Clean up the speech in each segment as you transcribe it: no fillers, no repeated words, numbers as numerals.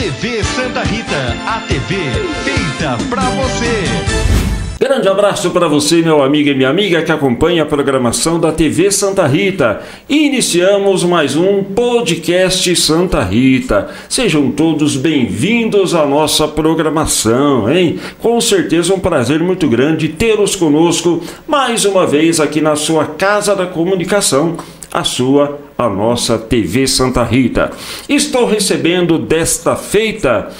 TV Santa Rita, a TV feita pra você. Grande abraço para você, meu amigo e minha amiga que acompanha a programação da TV Santa Rita. Iniciamos mais um podcast Santa Rita. Sejam todos bem-vindos à nossa programação, hein? Com certeza um prazer muito grande tê-los conosco mais uma vez aqui na sua Casa da Comunicação, a nossa TV Santa Rita. Estou recebendo desta feita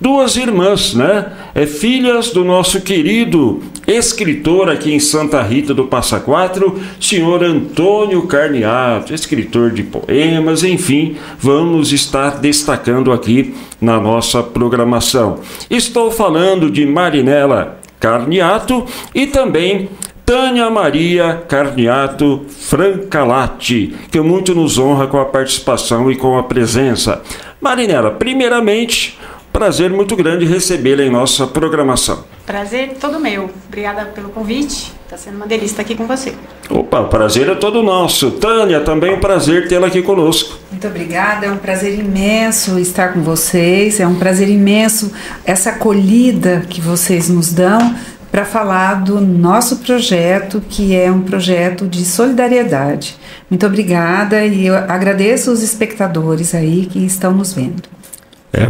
duas irmãs, né? Filhas do nosso querido escritor aqui em Santa Rita do Passa Quatro, senhor Antônio Carniato, escritor de poemas, enfim, vamos estar destacando aqui na nossa programação. Estou falando de Marinela Carniato e também Tânia Maria Carniato Francalati, que muito nos honra com a participação e com a presença. Marinela, primeiramente, prazer muito grande recebê-la em nossa programação. Prazer todo meu. Obrigada pelo convite. Está sendo uma delícia estar aqui com você. Opa, o prazer é todo nosso. Tânia, também um prazer tê-la aqui conosco. Muito obrigada, é um prazer imenso estar com vocês, é um prazer imenso essa acolhida que vocês nos dão para falar do nosso projeto, que é um projeto de solidariedade. Muito obrigada e eu agradeço os espectadores aí que estão nos vendo.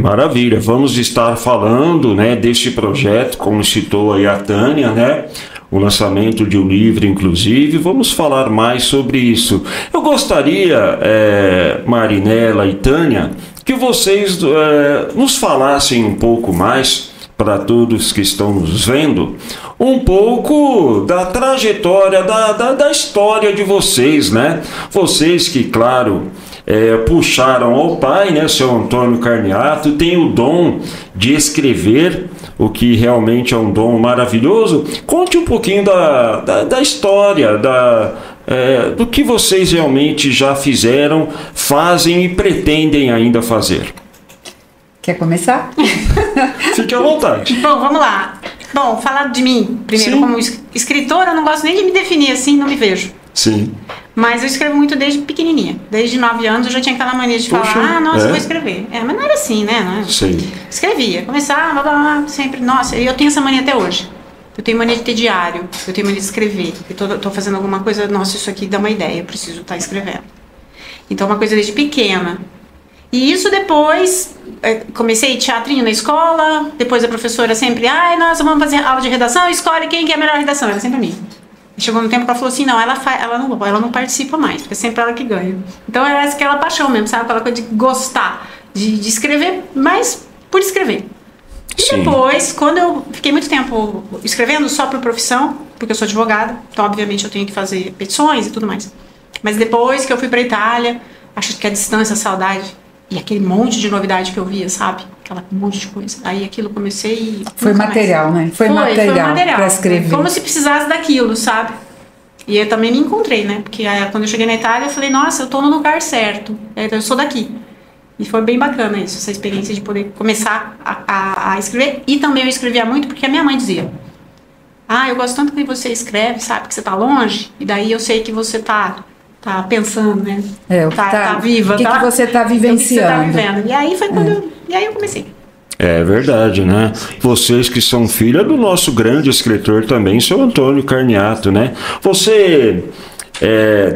Maravilha, vamos estar falando, né, deste projeto, como citou aí a Tânia, né, o lançamento de um livro, inclusive, vamos falar mais sobre isso. Eu gostaria, Marinela e Tânia, que vocês nos falassem um pouco mais, para todos que estão nos vendo, um pouco da trajetória, da história de vocês, né? Vocês que, claro, puxaram ao pai, né, seu Antônio Carniato, tem o dom de escrever, o que realmente é um dom maravilhoso. Conte um pouquinho da história, do que vocês realmente já fizeram, fazem e pretendem ainda fazer. Quer começar? Fique à vontade. Bom, vamos lá. Bom, falar de mim primeiro. Sim. Como escritora, eu não gosto nem de me definir assim, não me vejo. Sim. Mas eu escrevo muito desde pequenininha. Desde 9 anos eu já tinha aquela mania de falar, nossa, eu vou escrever. Mas não era assim, né? Sim. Escrevia, começava, blá, blá, blá, sempre, nossa, e eu tenho essa mania até hoje. Eu tenho mania de ter diário, eu tenho mania de escrever. Eu tô fazendo alguma coisa, nossa, isso aqui dá uma ideia, eu preciso estar escrevendo. Então, uma coisa desde pequena. E isso depois, comecei teatrinho na escola, depois a professora sempre, nós vamos fazer aula de redação, escolhe quem que é a melhor redação, era sempre a minha. E chegou no tempo que ela falou assim, não, ela não participa mais, porque é sempre ela que ganha. Então era essa aquela paixão mesmo, sabe, aquela coisa de gostar, de escrever, mas por escrever. E sim. Depois, quando eu fiquei muito tempo escrevendo só por profissão, porque eu sou advogada, então obviamente eu tenho que fazer petições e tudo mais. Mas depois que eu fui pra Itália, acho que a distância, a saudade, e aquele monte de novidade que eu via, sabe? Aquela monte de coisa. Aí aquilo comecei e... Foi material, né? Foi material para escrever. Como se precisasse daquilo, sabe? E eu também me encontrei, né? Porque quando eu cheguei na Itália, eu falei, nossa, eu tô no lugar certo. Eu sou daqui. E foi bem bacana isso, essa experiência de poder começar a escrever. E também eu escrevia muito porque a minha mãe dizia, eu gosto tanto que você escreve, sabe? Que você tá longe. E daí eu sei que você tá pensando, né? Tá viva. O que você tá vivenciando? O que você tá vivendo. E aí foi quando eu comecei. É verdade, né? Vocês que são filha do nosso grande escritor também, seu Antônio Carniato, né? Você,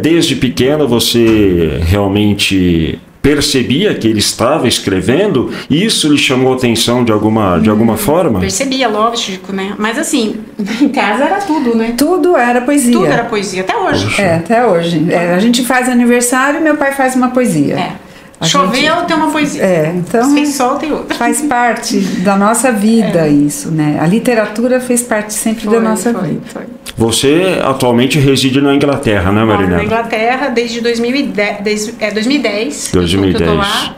desde pequena, você realmente percebia que ele estava escrevendo? E isso lhe chamou a atenção de alguma forma? Percebia, lógico, né? Mas assim, em casa era tudo, né? Tudo era poesia. Tudo era poesia, até hoje. Poxa. Até hoje. A gente faz aniversário e meu pai faz uma poesia. Choveu, tem uma poesia. Então fez sol, tem outra. Faz parte da nossa vida isso, né? A literatura fez parte sempre da nossa vida. Foi. Você atualmente reside na Inglaterra, né, Marinela? Na Inglaterra desde 2010. 2010. Eu tô lá.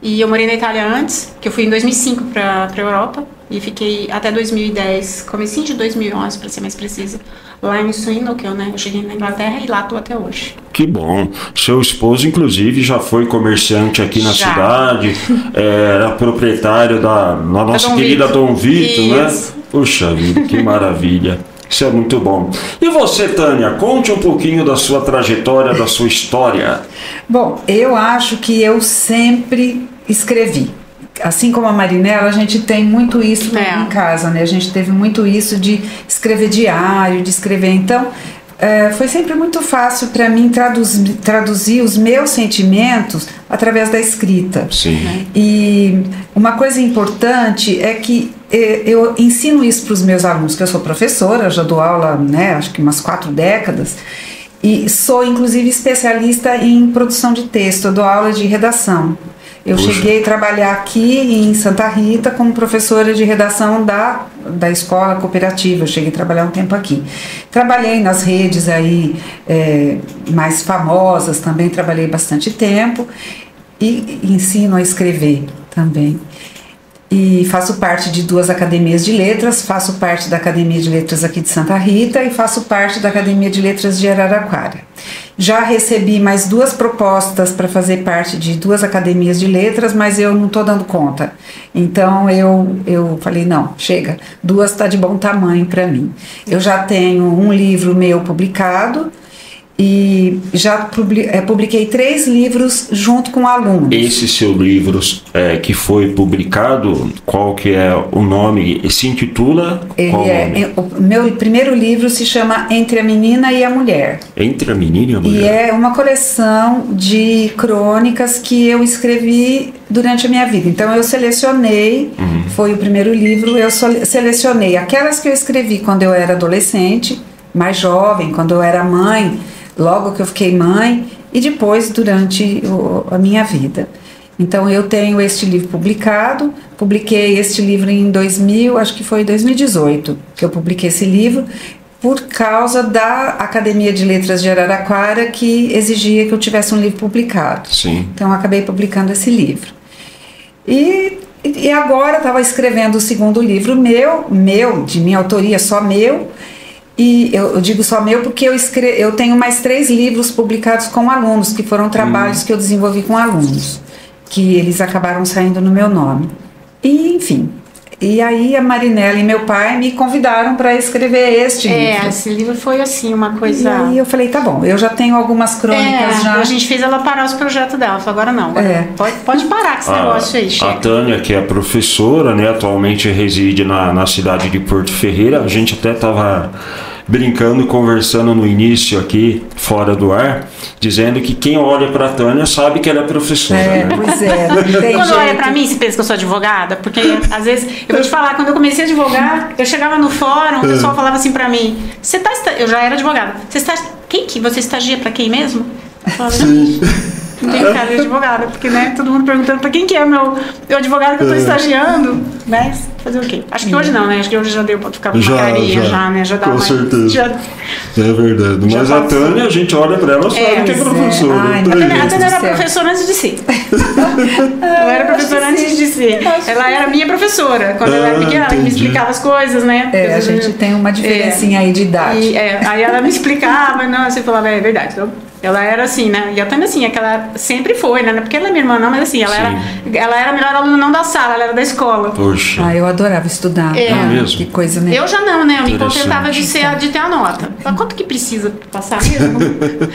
E eu morei na Itália antes, que eu fui em 2005 pra Europa. E fiquei até 2010, comecinho de 2011, para ser mais precisa, lá em Swindon, que eu cheguei na Inglaterra e lá estou até hoje. Que bom. Seu esposo, inclusive, já foi comerciante aqui na cidade, era proprietário da nossa querida Dom Vito, né? Puxa vida, que maravilha. Isso é muito bom. E você, Tânia, conte um pouquinho da sua trajetória, da sua história. Bom, eu acho que eu sempre escrevi. assim como a Marinela, a gente tem muito isso em casa, né? A gente teve muito isso de escrever diário, de escrever. Então, foi sempre muito fácil para mim traduzir os meus sentimentos através da escrita. Sim. E uma coisa importante é que eu ensino isso para os meus alunos, que eu sou professora, já dou aula, né, acho que umas 4 décadas, e sou inclusive especialista em produção de texto, eu dou aula de redação. Eu cheguei a trabalhar aqui em Santa Rita como professora de redação da escola cooperativa. Eu cheguei a trabalhar um tempo aqui. Trabalhei nas redes aí mais famosas, também trabalhei bastante tempo e ensino a escrever também. E faço parte de 2 academias de letras, faço parte da Academia de Letras aqui de Santa Rita e faço parte da Academia de Letras de Araraquara. Já recebi mais 2 propostas para fazer parte de 2 academias de letras, mas eu não estou dando conta. Então eu falei, não, chega, 2 está de bom tamanho para mim. Eu já tenho um livro meu publicado, e já publiquei 3 livros junto com alunos. Esse seu livro que foi publicado, qual que é o nome? E se intitula? O meu primeiro livro se chama Entre a Menina e a Mulher. Entre a Menina e a Mulher. E é uma coleção de crônicas que eu escrevi durante a minha vida. Então eu selecionei, foi o primeiro livro, eu selecionei aquelas que eu escrevi quando eu era adolescente, mais jovem, quando eu era mãe, logo que eu fiquei mãe e depois durante a minha vida. Então eu tenho este livro publicado, publiquei este livro em 2018, que eu publiquei esse livro por causa da Academia de Letras de Araraquara, que exigia que eu tivesse um livro publicado. Sim. Então eu acabei publicando esse livro. E agora estava escrevendo o segundo livro meu, de minha autoria, só meu. E eu digo só meu porque eu tenho mais 3 livros publicados com alunos, que foram trabalhos que eu desenvolvi com alunos, que eles acabaram saindo no meu nome. E, enfim, e aí a Marinela e meu pai me convidaram para escrever este livro. Esse livro foi assim, uma coisa... E aí eu falei, tá bom, eu já tenho algumas crônicas já. A gente fez ela parar os projetos dela, falou, agora não, pode parar com esse negócio aí, chega. A Tânia, que é professora, né, atualmente reside na cidade de Porto Ferreira, a gente até estava brincando, conversando no início aqui, fora do ar, dizendo que quem olha pra Tânia sabe que ela é professora, né? Pois é, não tem Quando jeito. olha pra mim, você pensa que eu sou advogada? Porque, às vezes, eu vou te falar, quando eu comecei a advogar, eu chegava no fórum, o pessoal falava assim pra mim, eu já era advogada, você estagia pra quem mesmo? Eu falava, Sim. Não tem cara de advogada, porque, né, todo mundo perguntando pra quem que é meu advogado que eu tô estagiando, né? Fazer o quê? Acho que hoje não, né? Acho que hoje já deu pra ficar com uma carinha, né? Já dá com mais. certeza. É verdade. Mas a Tânia, a gente olha pra ela, sabe que é professora. Ai, A Tânia era professora antes de ser. Ela era professora antes de ser. Ela era minha professora. Quando ela era pequena, ela me explicava as coisas, né? A gente tem uma diferencinha aí de idade. Aí ela me explicava, não, você falava, é verdade. Então, ela era assim, né? E a Tânia, assim, é que ela sempre foi, né? Porque ela é minha irmã, não, mas assim, ela era a melhor aluna não da sala, ela era da escola. Poxa. Eu adorava estudar. Mesmo? Que coisa, né? Eu já não, né? Eu me contentava de ter a nota. Mas quanto que precisa passar mesmo?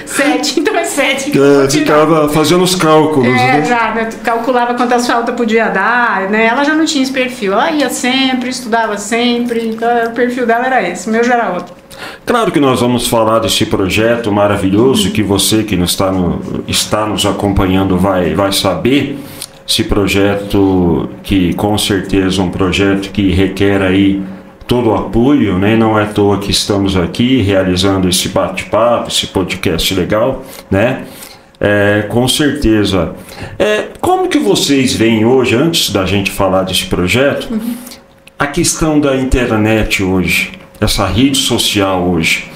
7, então é 7. Ficava fazendo os cálculos, né? Já, calculava quantas faltas podia dar, né? Ela já não tinha esse perfil. Ela ia sempre, estudava sempre, então o perfil dela era esse, o meu já era outro. Claro que nós vamos falar desse projeto maravilhoso que você que está nos acompanhando vai saber. Esse projeto que com certeza é um projeto que requer aí todo o apoio, né? Não é à toa que estamos aqui realizando esse bate-papo, esse podcast legal, né? Com certeza. Como que vocês veem hoje, antes da gente falar desse projeto, a questão da internet hoje? Essa rede social hoje.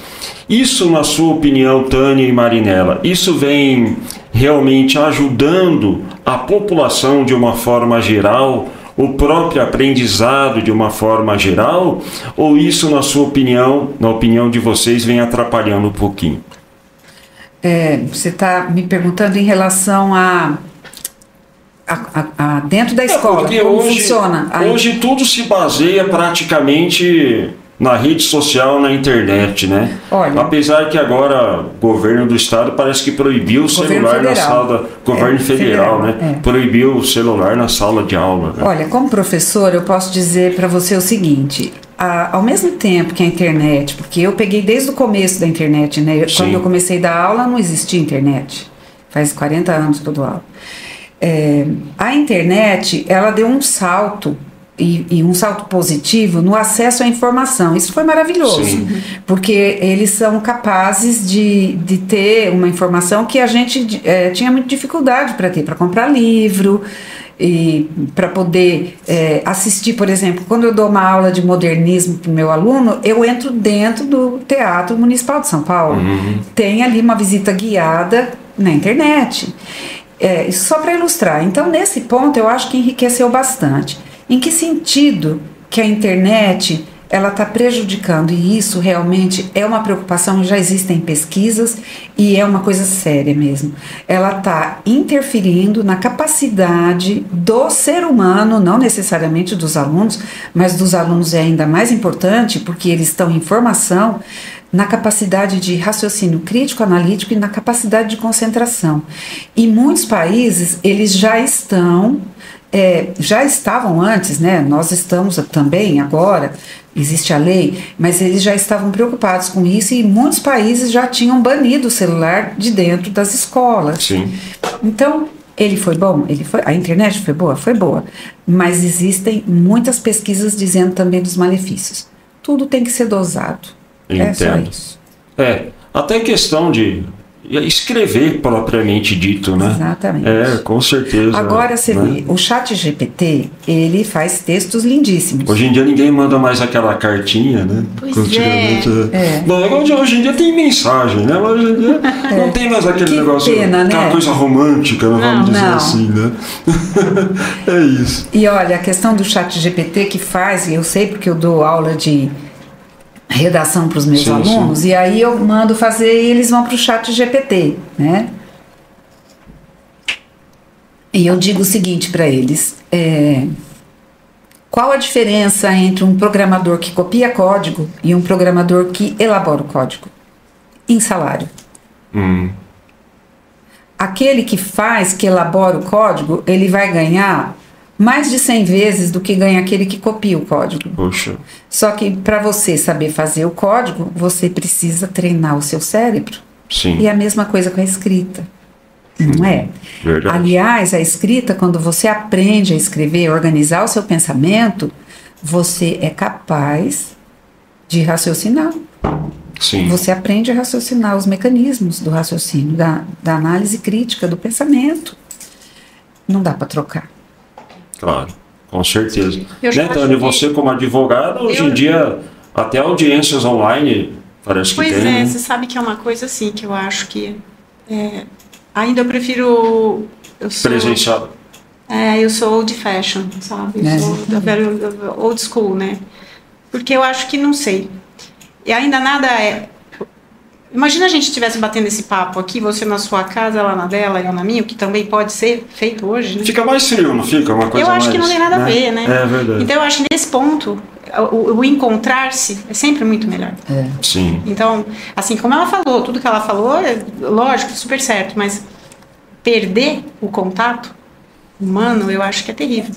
Isso, na sua opinião, Tânia e Marinela, isso vem realmente ajudando a população de uma forma geral, o próprio aprendizado de uma forma geral, ou isso, na sua opinião, na opinião de vocês, vem atrapalhando um pouquinho? Você está me perguntando em relação a dentro da escola, como hoje, funciona? Hoje tudo se baseia praticamente na rede social, na internet, né? Olha, apesar que agora o governo do estado parece que proibiu o celular na sala, governo federal, né? Proibiu o celular na sala de aula. Né? Olha, como professor, eu posso dizer para você o seguinte: ao mesmo tempo que a internet, porque eu peguei desde o começo da internet, né? Quando eu comecei a dar aula, não existia internet. Faz 40 anos que eu dou aula. A internet, ela deu um salto, e um salto positivo no acesso à informação. Isso foi maravilhoso. Sim. Porque eles são capazes de ter uma informação que a gente tinha muita dificuldade para ter, para comprar livro e para poder assistir, por exemplo, quando eu dou uma aula de modernismo para o meu aluno, eu entro dentro do Teatro Municipal de São Paulo. Tem ali uma visita guiada na internet. Só para ilustrar. Então, nesse ponto, eu acho que enriqueceu bastante. Em que sentido que a internet ela está prejudicando? E isso realmente é uma preocupação, já existem pesquisas e é uma coisa séria mesmo. Ela está interferindo na capacidade do ser humano, não necessariamente dos alunos, mas dos alunos é ainda mais importante, porque eles estão em formação, na capacidade de raciocínio crítico, analítico e na capacidade de concentração. Em muitos países, eles já estavam antes, né? Nós estamos também agora, existe a lei, mas eles já estavam preocupados com isso e muitos países já tinham banido o celular de dentro das escolas. Sim. Então, ele foi bom? A internet foi boa? Foi boa. Mas existem muitas pesquisas dizendo também dos malefícios. Tudo tem que ser dosado. Entendo. É só isso. Até questão de escrever propriamente dito, né? Exatamente. Com certeza. Agora você vê, o ChatGPT, ele faz textos lindíssimos. Hoje em dia ninguém manda mais aquela cartinha, né? Pois é. Bom, hoje em dia tem mensagem, né? Hoje em dia não tem mais aquele negócio, aquela coisa romântica, vamos dizer assim, né? É isso. E olha, a questão do ChatGPT que faz, eu sei porque eu dou aula de redação para os meus alunos, e aí eu mando fazer e eles vão para o ChatGPT, né? E eu digo o seguinte para eles: qual a diferença entre um programador que copia código e um programador que elabora o código? Em salário. Aquele que elabora o código, ele vai ganhar mais de 100 vezes do que ganha aquele que copia o código. Poxa. Só que para você saber fazer o código, você precisa treinar o seu cérebro. Sim. E a mesma coisa com a escrita. Não é? Verdade. Aliás, a escrita, quando você aprende a escrever, organizar o seu pensamento, você é capaz de raciocinar. Sim. Você aprende a raciocinar os mecanismos do raciocínio, da análise crítica, do pensamento. Não dá para trocar. Claro, com certeza. Né, Tânia, você como advogada, hoje em dia, até audiências online, parece que tem. Pois né? Você sabe que é uma coisa assim, que eu acho que ainda eu prefiro... Presencial. Eu sou old fashion, sabe? Eu sou da velha old school, né? Porque eu acho que, não sei, e ainda nada Imagina a gente estivesse batendo esse papo aqui, você na sua casa, ela na dela e eu na minha, o que também pode ser feito hoje, né? Fica mais frio, não fica? Uma coisa eu acho mais, que não tem nada a ver, né? É verdade. Então eu acho que nesse ponto, o encontrar-se é sempre muito melhor. Sim. Então, assim como ela falou, tudo que ela falou é lógico, super certo, mas perder o contato humano, eu acho que é terrível.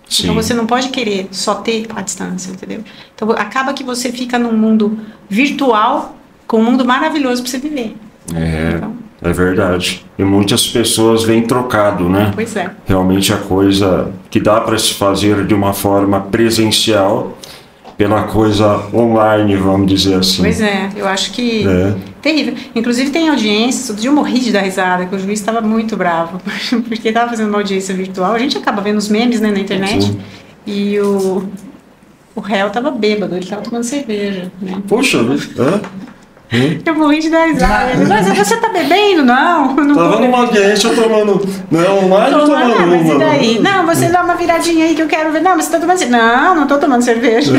Sim. Então você não pode querer só ter a distância, entendeu? Então acaba que você fica num mundo virtual, com um mundo maravilhoso para você viver. Então, é verdade. E muitas pessoas vêm trocado, né? Pois é. Realmente a coisa que dá para se fazer de uma forma presencial, pela coisa online, vamos dizer assim. Pois é, eu acho que terrível. Inclusive tem audiências, outro dia eu morri de dar risada, que o juiz estava muito bravo, porque estava fazendo uma audiência virtual, a gente acaba vendo os memes, né, na internet, sim, e o réu estava bêbado, ele estava tomando cerveja, né? Poxa, eu morri de dar risada. Mas você tá bebendo? Não. Tava numa audiência tomando. Não, online tomando. Mas e daí? Não, você dá uma viradinha aí que eu quero ver. Não, mas você tá tomando cerveja. Não tô tomando cerveja.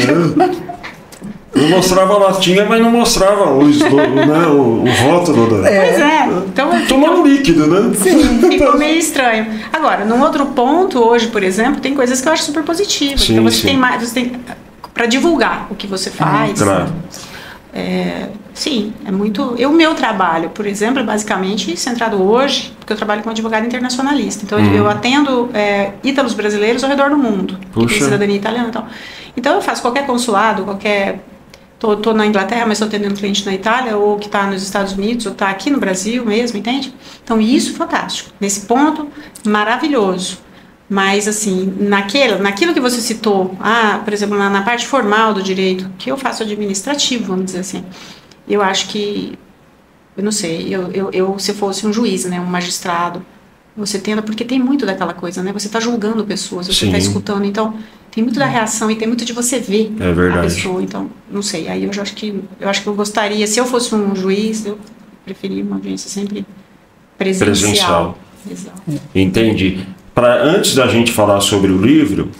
Eu mostrava a latinha, mas não mostrava o rótulo da. Pois é. Então, tomando líquido, né? Sim, ficou meio estranho. Agora, num outro ponto, hoje, por exemplo, tem coisas que eu acho super positivas. Sim, então você tem mais. para divulgar o que você faz. Claro. Sim, é muito... O meu trabalho, por exemplo, é basicamente centrado hoje, porque eu trabalho como advogado internacionalista. Então, eu atendo ítalos brasileiros ao redor do mundo, que tem cidadania italiana e tal. Então, eu faço qualquer consulado, Tô na Inglaterra, mas estou atendendo cliente na Itália, ou que está nos Estados Unidos, ou está aqui no Brasil mesmo, entende? Então, isso é fantástico. Nesse ponto, maravilhoso. Mas, assim, naquilo que você citou, por exemplo, na parte formal do direito, que eu faço administrativo, vamos dizer assim, eu acho que, eu não sei, eu se fosse um juiz, né, um magistrado, você tenta, porque tem muito daquela coisa, né, você está julgando pessoas, você está escutando, então, tem muito da reação e tem muito de você ver a pessoa, então, não sei, aí eu acho que eu gostaria, se eu fosse um juiz, eu preferia uma audiência sempre presencial. Exato. Entendi. Antes da gente falar sobre o livro,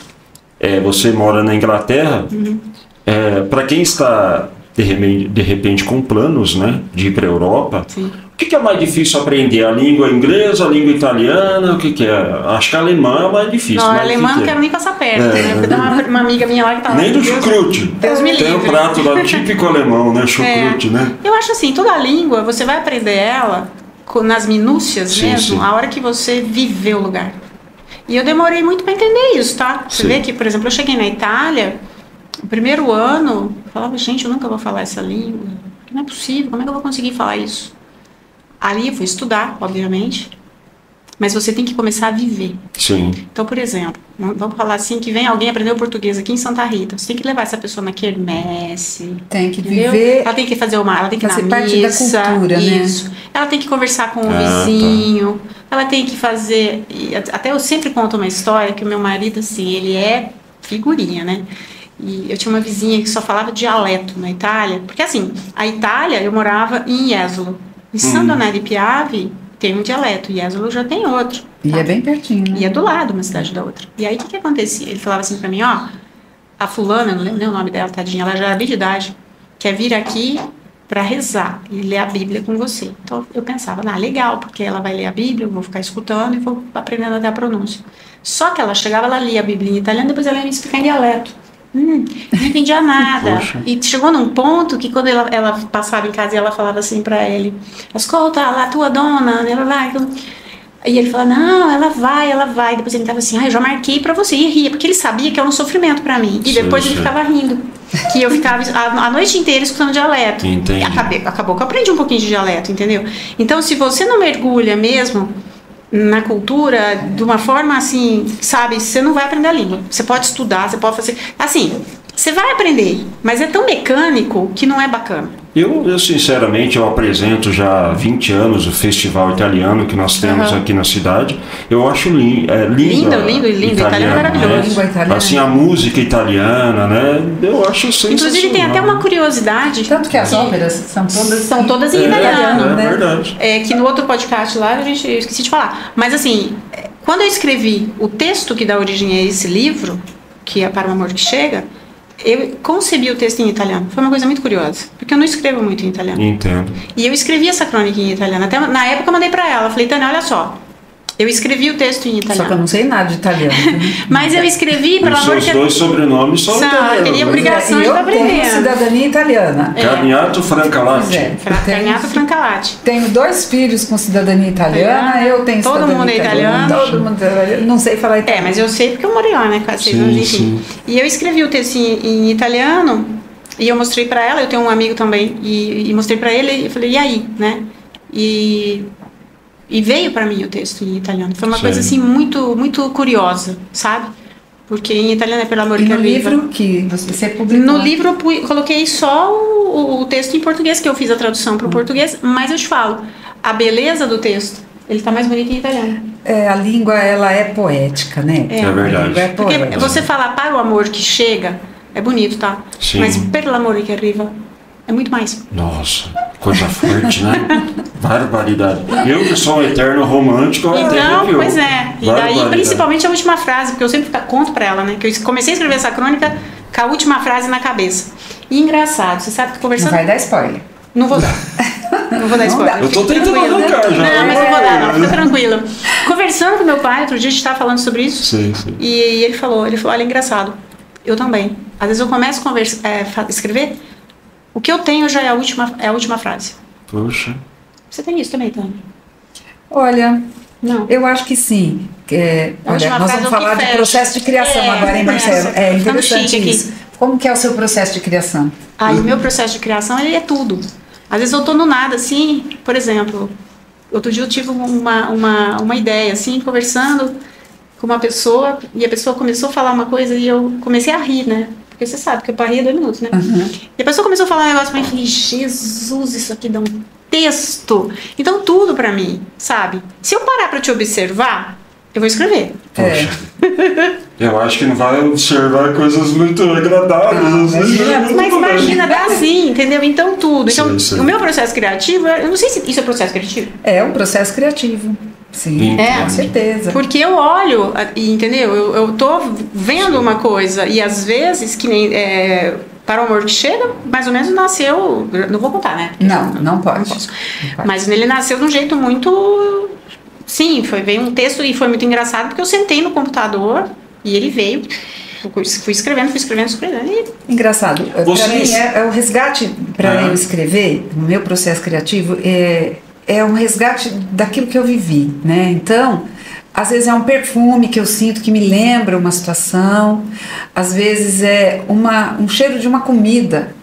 você mora na Inglaterra, para quem está de repente com planos, né, de ir para a Europa, sim. O que é mais difícil aprender? A língua inglesa, a língua italiana? O que é? Acho que a alemã é mais difícil. Não, a alemã não quero nem passar perto, né? Porque tem uma amiga minha lá que tá lá. Nem do chucrute. Deus me livre. Tem um prato lá típico alemão, né? Chucrute, né? Eu acho assim, toda a língua, você vai aprender ela nas minúcias mesmo, a hora que você viver o lugar. E eu demorei muito para entender isso, tá? Você vê que, por exemplo, eu cheguei na Itália, o primeiro ano, eu falava, gente, eu nunca vou falar essa língua. Não é possível, como é que eu vou conseguir falar isso? Ali eu fui estudar, obviamente, mas você tem que começar a viver. Sim. Então, por exemplo, vamos falar assim, que vem alguém aprender o português aqui em Santa Rita. Você tem que levar essa pessoa na quermesse. Tem que entendeu? viver. Ela tem que fazer ela tem que ir na parte missa. Da cultura, isso. Né? Ela tem que conversar com o vizinho. Tá. Ela tem que fazer... Até eu sempre conto uma história que o meu marido, assim, ele é figurinha, né? E eu tinha uma vizinha que só falava dialeto na Itália. Porque, assim, a Itália, eu morava em Jesolo. Em San Donato di Piave tem um dialeto, e Jesolo já tem outro. E é bem pertinho, né? E é do lado uma cidade da outra. E aí o que acontecia? Ele falava assim pra mim, a fulana, eu não lembro nem o nome dela, tadinha, ela já era de idade, quer vir aqui para rezar e ler a Bíblia com você. Então eu pensava, legal, porque ela vai ler a Bíblia, eu vou ficar escutando e vou aprendendo até a pronúncia. Só que ela chegava, ela lia a Bíblia em italiano, depois ela ia me explicar em dialeto. Não entendia nada. E chegou num ponto que quando ela passava em casa e ela falava assim pra ele, escuta, a tua dona, ela vai. E ele falava, não, ela vai. Depois ele tava assim, eu já marquei pra você. E ria, porque ele sabia que era um sofrimento pra mim. E depois ele ficava rindo. Que eu ficava a noite inteira escutando dialeto. Entendi. E acabou que eu aprendi um pouquinho de dialeto, entendeu? Então, se você não mergulha mesmo na cultura, de uma forma assim, sabe, você não vai aprender a língua. Você pode estudar, você pode fazer... Assim, você vai aprender, mas é tão mecânico que não é bacana. Eu sinceramente, eu apresento já há 20 anos o festival italiano que nós temos aqui na cidade. Eu acho lindo. Lindo. Italiano é maravilhoso. Né? Assim, a música italiana, né? Eu acho sensacional. Inclusive, tem até uma curiosidade. Tanto que as óperas são todas em italiano. É verdade. Que no outro podcast lá, eu esqueci de falar. Mas assim, quando eu escrevi o texto que dá origem a esse livro, que é Para o Amor que Chega, eu concebi o texto em italiano. Foi uma coisa muito curiosa, porque eu não escrevo muito em italiano. Entendo. E eu escrevi essa crônica em italiano. Até na época eu mandei pra ela. Falei, Tânia, olha só. Eu escrevi o texto em italiano. Só que eu não sei nada de italiano. Mas eu escrevi, pelo amor de Deus. Os dois sobrenomes são italianos. Eu teria obrigação de estar aprendendo. Eu tenho cidadania italiana. Carniato Francalati. Carniato Francalati. Tenho 2 filhos com cidadania italiana. Eu tenho todo cidadania mundo é italiano. Todo mundo é italiano. Não sei falar italiano. Mas eu sei porque eu morei lá, né? Quase 6 anos, enfim. E eu escrevi o texto em italiano e eu mostrei pra ela. Eu tenho um amigo também. E mostrei pra ele e falei, e aí, né? E veio para mim o texto em italiano. Foi uma coisa assim muito, muito curiosa, sabe? Porque em italiano é Pelo Amor que Arriva. No livro que você publicou? No livro eu coloquei só o texto em português, que eu fiz a tradução para o português, mas eu te falo, a beleza do texto, ele está mais bonito em italiano. A língua, ela é poética, né? É verdade. Porque você falar Para o Amor que Chega, é bonito, tá? Sim. Mas Pelo Amor que Arriva é muito mais. Nossa, coisa forte, né? Barbaridade. Eu que sou um eterno romântico, então, pois é. E daí, principalmente a última frase, porque eu sempre conto pra ela, né? Que eu comecei a escrever essa crônica com a última frase na cabeça. E engraçado, você sabe que conversando... Não vai dar spoiler. Não vou dar. Não vou dar spoiler. Eu tô tentando arrancar já. Não, mas não vou dar, não. Fica tranquilo. Conversando com meu pai, outro dia a gente tava falando sobre isso. Sim. E ele falou, olha, engraçado. Eu também. Às vezes eu começo a escrever, o que eu tenho já é a última frase. Poxa. Você tem isso também, Tânia? Olha, Não. eu acho que sim. Olha, nós vamos falar de processo de criação agora, hein, Marcelo? É interessante isso. Como que é o seu processo de criação? O meu processo de criação, ele é tudo. Às vezes eu tô no nada, assim, por exemplo, outro dia eu tive uma ideia, assim, conversando com uma pessoa, e a pessoa começou a falar uma coisa e eu comecei a rir, né? Porque você sabe que para rir é 2 minutos, né? Uhum. E a pessoa começou a falar um negócio pra mim e falei, Jesus, isso aqui dá um texto. Então tudo pra mim, sabe? Se eu parar pra te observar, eu vou escrever. Poxa. Eu acho que não vai observar coisas muito agradáveis. Mas imagina, dá assim, entendeu? Então tudo. Então, Sim. o meu processo criativo, eu não sei se isso é processo criativo. É um processo criativo. Sim, com certeza. Porque eu olho, entendeu? Eu tô vendo uma coisa e às vezes, que nem Para o Amor que Chega, mais ou menos nasceu, não vou contar, né? Não pode. Não posso. Mas ele nasceu de um jeito muito, sim, veio um texto e foi muito engraçado porque eu sentei no computador e ele veio. Fui escrevendo. E... Engraçado. Para mim, é o resgate para eu escrever, no meu processo criativo, é um resgate daquilo que eu vivi, né? Então, às vezes é um perfume que eu sinto que me lembra uma situação, às vezes é um cheiro de uma comida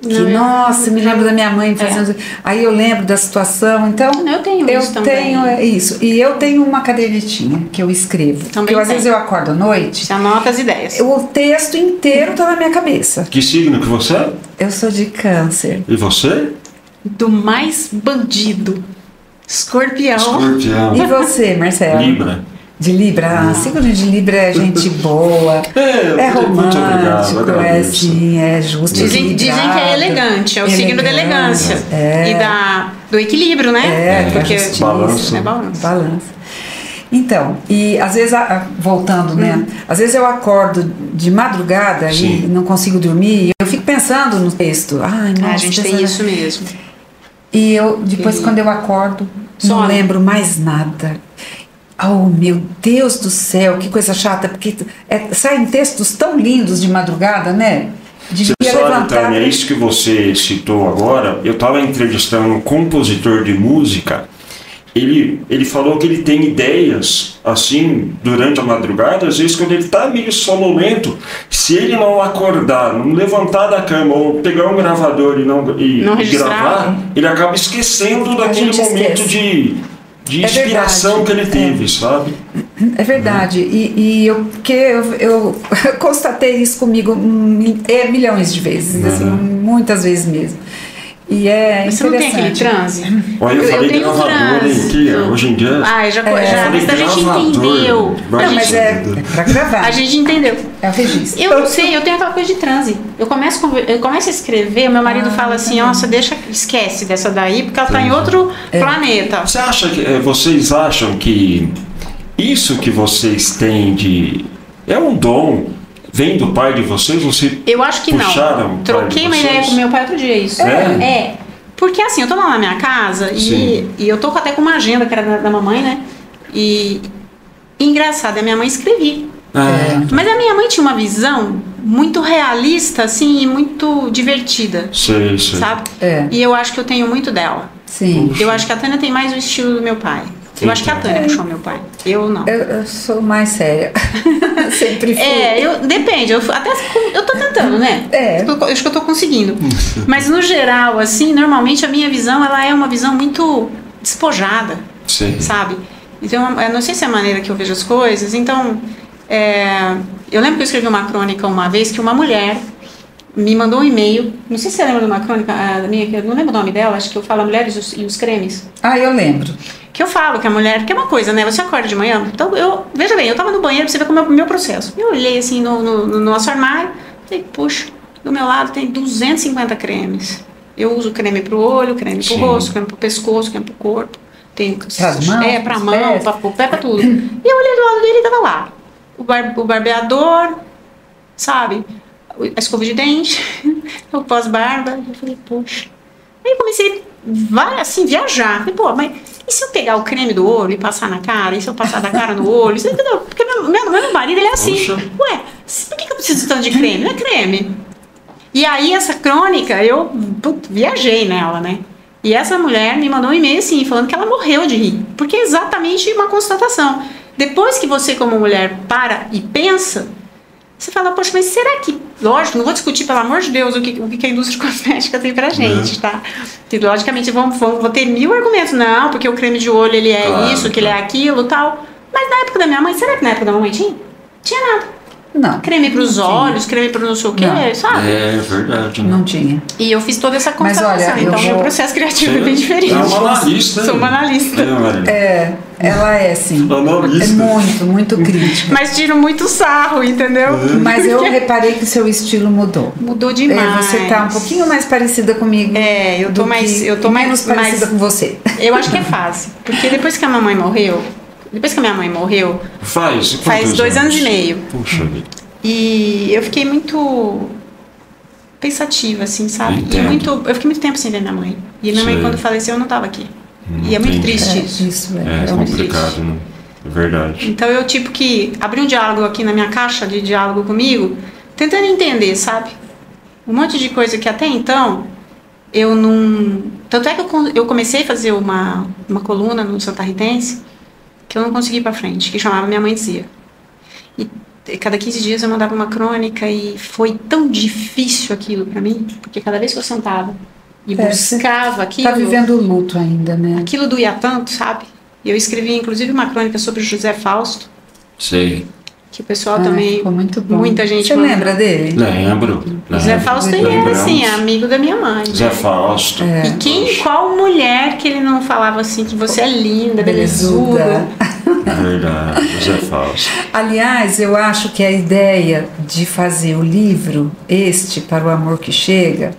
que, nossa, me lembro da minha mãe fazendo, aí eu lembro da situação, então eu tenho isso também. Isso, e eu tenho uma cadernetinha que eu escrevo, porque às vezes eu acordo à noite, você anota as ideias, o texto inteiro tá na minha cabeça. Que signo que você é? Eu sou de Câncer. E você? Do mais bandido. Escorpião. E você, Marcelo? Libra. De Libra? Signo de Libra é gente boa, é romântico, é justo. Dizem que é elegante, é o signo da elegância. E do equilíbrio, né? Porque balança. É balança. Então, e às vezes, voltando, né? Às vezes eu acordo de madrugada e não consigo dormir, e eu fico pensando no texto. Ai, nossa, a gente tem isso mesmo. E depois, quando eu acordo, não lembro mais nada. Oh, meu Deus do céu, que coisa chata, porque saem textos tão lindos de madrugada, né? Você sabe, Tânia, isso que você citou agora, eu estava entrevistando um compositor de música. Ele falou que ele tem ideias assim durante a madrugada, às vezes quando ele está meio sonolento, se ele não acordar, não levantar da cama ou pegar um gravador e gravar, ele acaba esquecendo daquele momento de inspiração que ele teve, sabe? É verdade. E eu constatei isso comigo milhões de vezes, assim, muitas vezes mesmo. E mas você não tem aquele transe? Olha, eu falei tenho gravador, que hoje em dia... mas a gente entendeu. Não, mas é pra gravar. A gente entendeu. É o registro. Eu não sei, eu tenho aquela coisa de transe. Eu começo a escrever, o meu marido fala assim, nossa, esquece dessa daí, porque ela está em outro planeta. Vocês acham que isso que vocês têm é um dom? Vem do pai de vocês? Eu acho que não. Troquei uma ideia com meu pai outro dia, isso. Porque assim, eu tô lá na minha casa e eu tô até com uma agenda que era da mamãe, né? E engraçado, a minha mãe escrevia. Mas a minha mãe tinha uma visão muito realista, assim, e muito divertida. Sabe? E eu acho que eu tenho muito dela. Sim. Eu acho que a Tânia tem mais o estilo do meu pai. Eu acho que a Tânia puxou meu pai. Eu não. Eu sou mais séria. Sempre fui. Depende. Eu tô tentando, né? Acho que eu tô conseguindo. Mas no geral, assim, normalmente a minha visão, ela é uma visão muito despojada. Sabe? Então, eu não sei se é a maneira que eu vejo as coisas. Então, eu lembro que eu escrevi uma crônica uma vez que uma mulher me mandou um e-mail. Não sei se você lembra de uma crônica minha, que eu não lembro o nome dela, acho que eu falo A Mulher e os Cremes. Eu lembro. Que eu falo que a mulher, que é uma coisa, né? Você acorda de manhã, então veja bem, eu tava no banheiro pra você ver como é o meu processo. Eu olhei assim no nosso armário, falei, puxa, do meu lado tem 250 cremes. Eu uso creme pro olho, creme pro rosto, creme pro pescoço, creme pro corpo. Tem pra mão, pro pé, pra tudo. E eu olhei do lado dele e tava lá. O barbeador, sabe? A escova de dente, o pós-barba. Eu falei, poxa. Aí eu comecei assim, viajar. Falei, pô, mas e se eu pegar o creme do olho e passar na cara? E se eu passar da cara no olho? Você entendeu? Porque meu marido, ele é assim. Ué, por que eu preciso tanto de creme? Não é creme. E aí, essa crônica, eu viajei nela, né? E essa mulher me mandou um e-mail assim, falando que ela morreu de rir. Porque é exatamente uma constatação. Depois que você, como mulher, para e pensa, você fala, poxa, mas será que... Lógico, não vou discutir, pelo amor de Deus, o que a indústria cosmética tem pra gente, tá? E, logicamente, vou ter 1000 argumentos. Não, porque o creme de olho, ele é isso, que ele é aquilo, tal. Mas na época da minha mãe, será que na época da mamãe tinha? Tinha nada. Não. Creme pros olhos, creme pro não sei o quê, sabe? É verdade. Não tinha. E eu fiz toda essa Mas constatação. olha, Então, meu processo criativo é bem diferente. É uma analista. Sou uma analista. Ela é assim. Analista. É muito crítica. Mas tiro muito sarro, entendeu? Mas eu reparei que o seu estilo mudou. Mudou demais. Você tá um pouquinho mais parecida comigo. Eu tô menos parecida com você. Eu acho que é fácil. Porque depois que a minha mãe morreu, faz 2 anos e meio. Puxa vida. E eu fiquei muito pensativa, assim, sabe? Eu fiquei muito tempo sem ver minha mãe. E minha mãe, quando faleceu, eu não tava aqui. E é muito triste isso. Isso É complicado, né? É verdade. Então eu tive que abrir um diálogo aqui na minha caixa de diálogo comigo, tentando entender, sabe? Um monte de coisa que até então eu não... Tanto é que eu comecei a fazer uma coluna no Santarritense que eu não consegui ir pra frente, que chamava Minha Mãe Dizia. E cada 15 dias eu mandava uma crônica e foi tão difícil aquilo pra mim, porque cada vez que eu sentava e buscava aquilo... Tá vivendo o luto ainda, né? Aquilo doía tanto, sabe? E eu escrevi, inclusive, uma crônica sobre o José Fausto. Sei. Que o pessoal também... Ficou muito bom. Muita gente... Você lembra dele? Lembro. José Fausto, ele era, assim, amigo da minha mãe. José Fausto. E qual mulher que ele não falava assim, que você é linda, belezuda. É verdade, José Fausto. Aliás, eu acho que a ideia de fazer o livro, Para o Amor que Chega,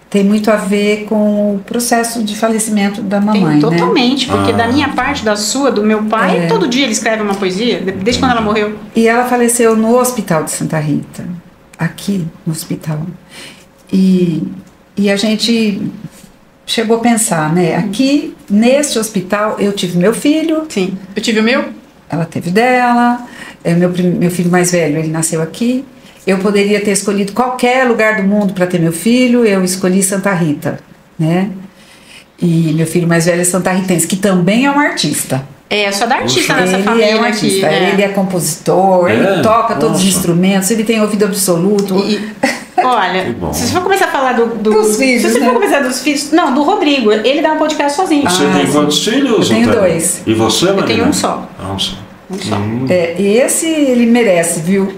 tem muito a ver com o processo de falecimento da mamãe, Tem, totalmente, porque da minha parte, da sua, do meu pai, todo dia ele escreve uma poesia, desde quando ela morreu. E ela faleceu no Hospital de Santa Rita, aqui no hospital. E a gente chegou a pensar, né? Aqui, neste hospital, eu tive meu filho. Sim. Eu tive o meu? Ela teve dela. Meu filho mais velho, ele nasceu aqui. Eu poderia ter escolhido qualquer lugar do mundo para ter meu filho. Eu escolhi Santa Rita, né? E meu filho mais velho é santarritense, que também é um artista. Só da artista nessa família. Ele é um artista, ele é compositor, ele toca todos os instrumentos, ele tem ouvido absoluto. Olha, se você for começar a falar dos filhos, se você for começar dos filhos, não, do Rodrigo, ele dá um podcast sozinho. Você tem quantos filhos? Eu tenho 2. E você, Marina? Eu tenho um só. Um só. E esse ele merece, viu?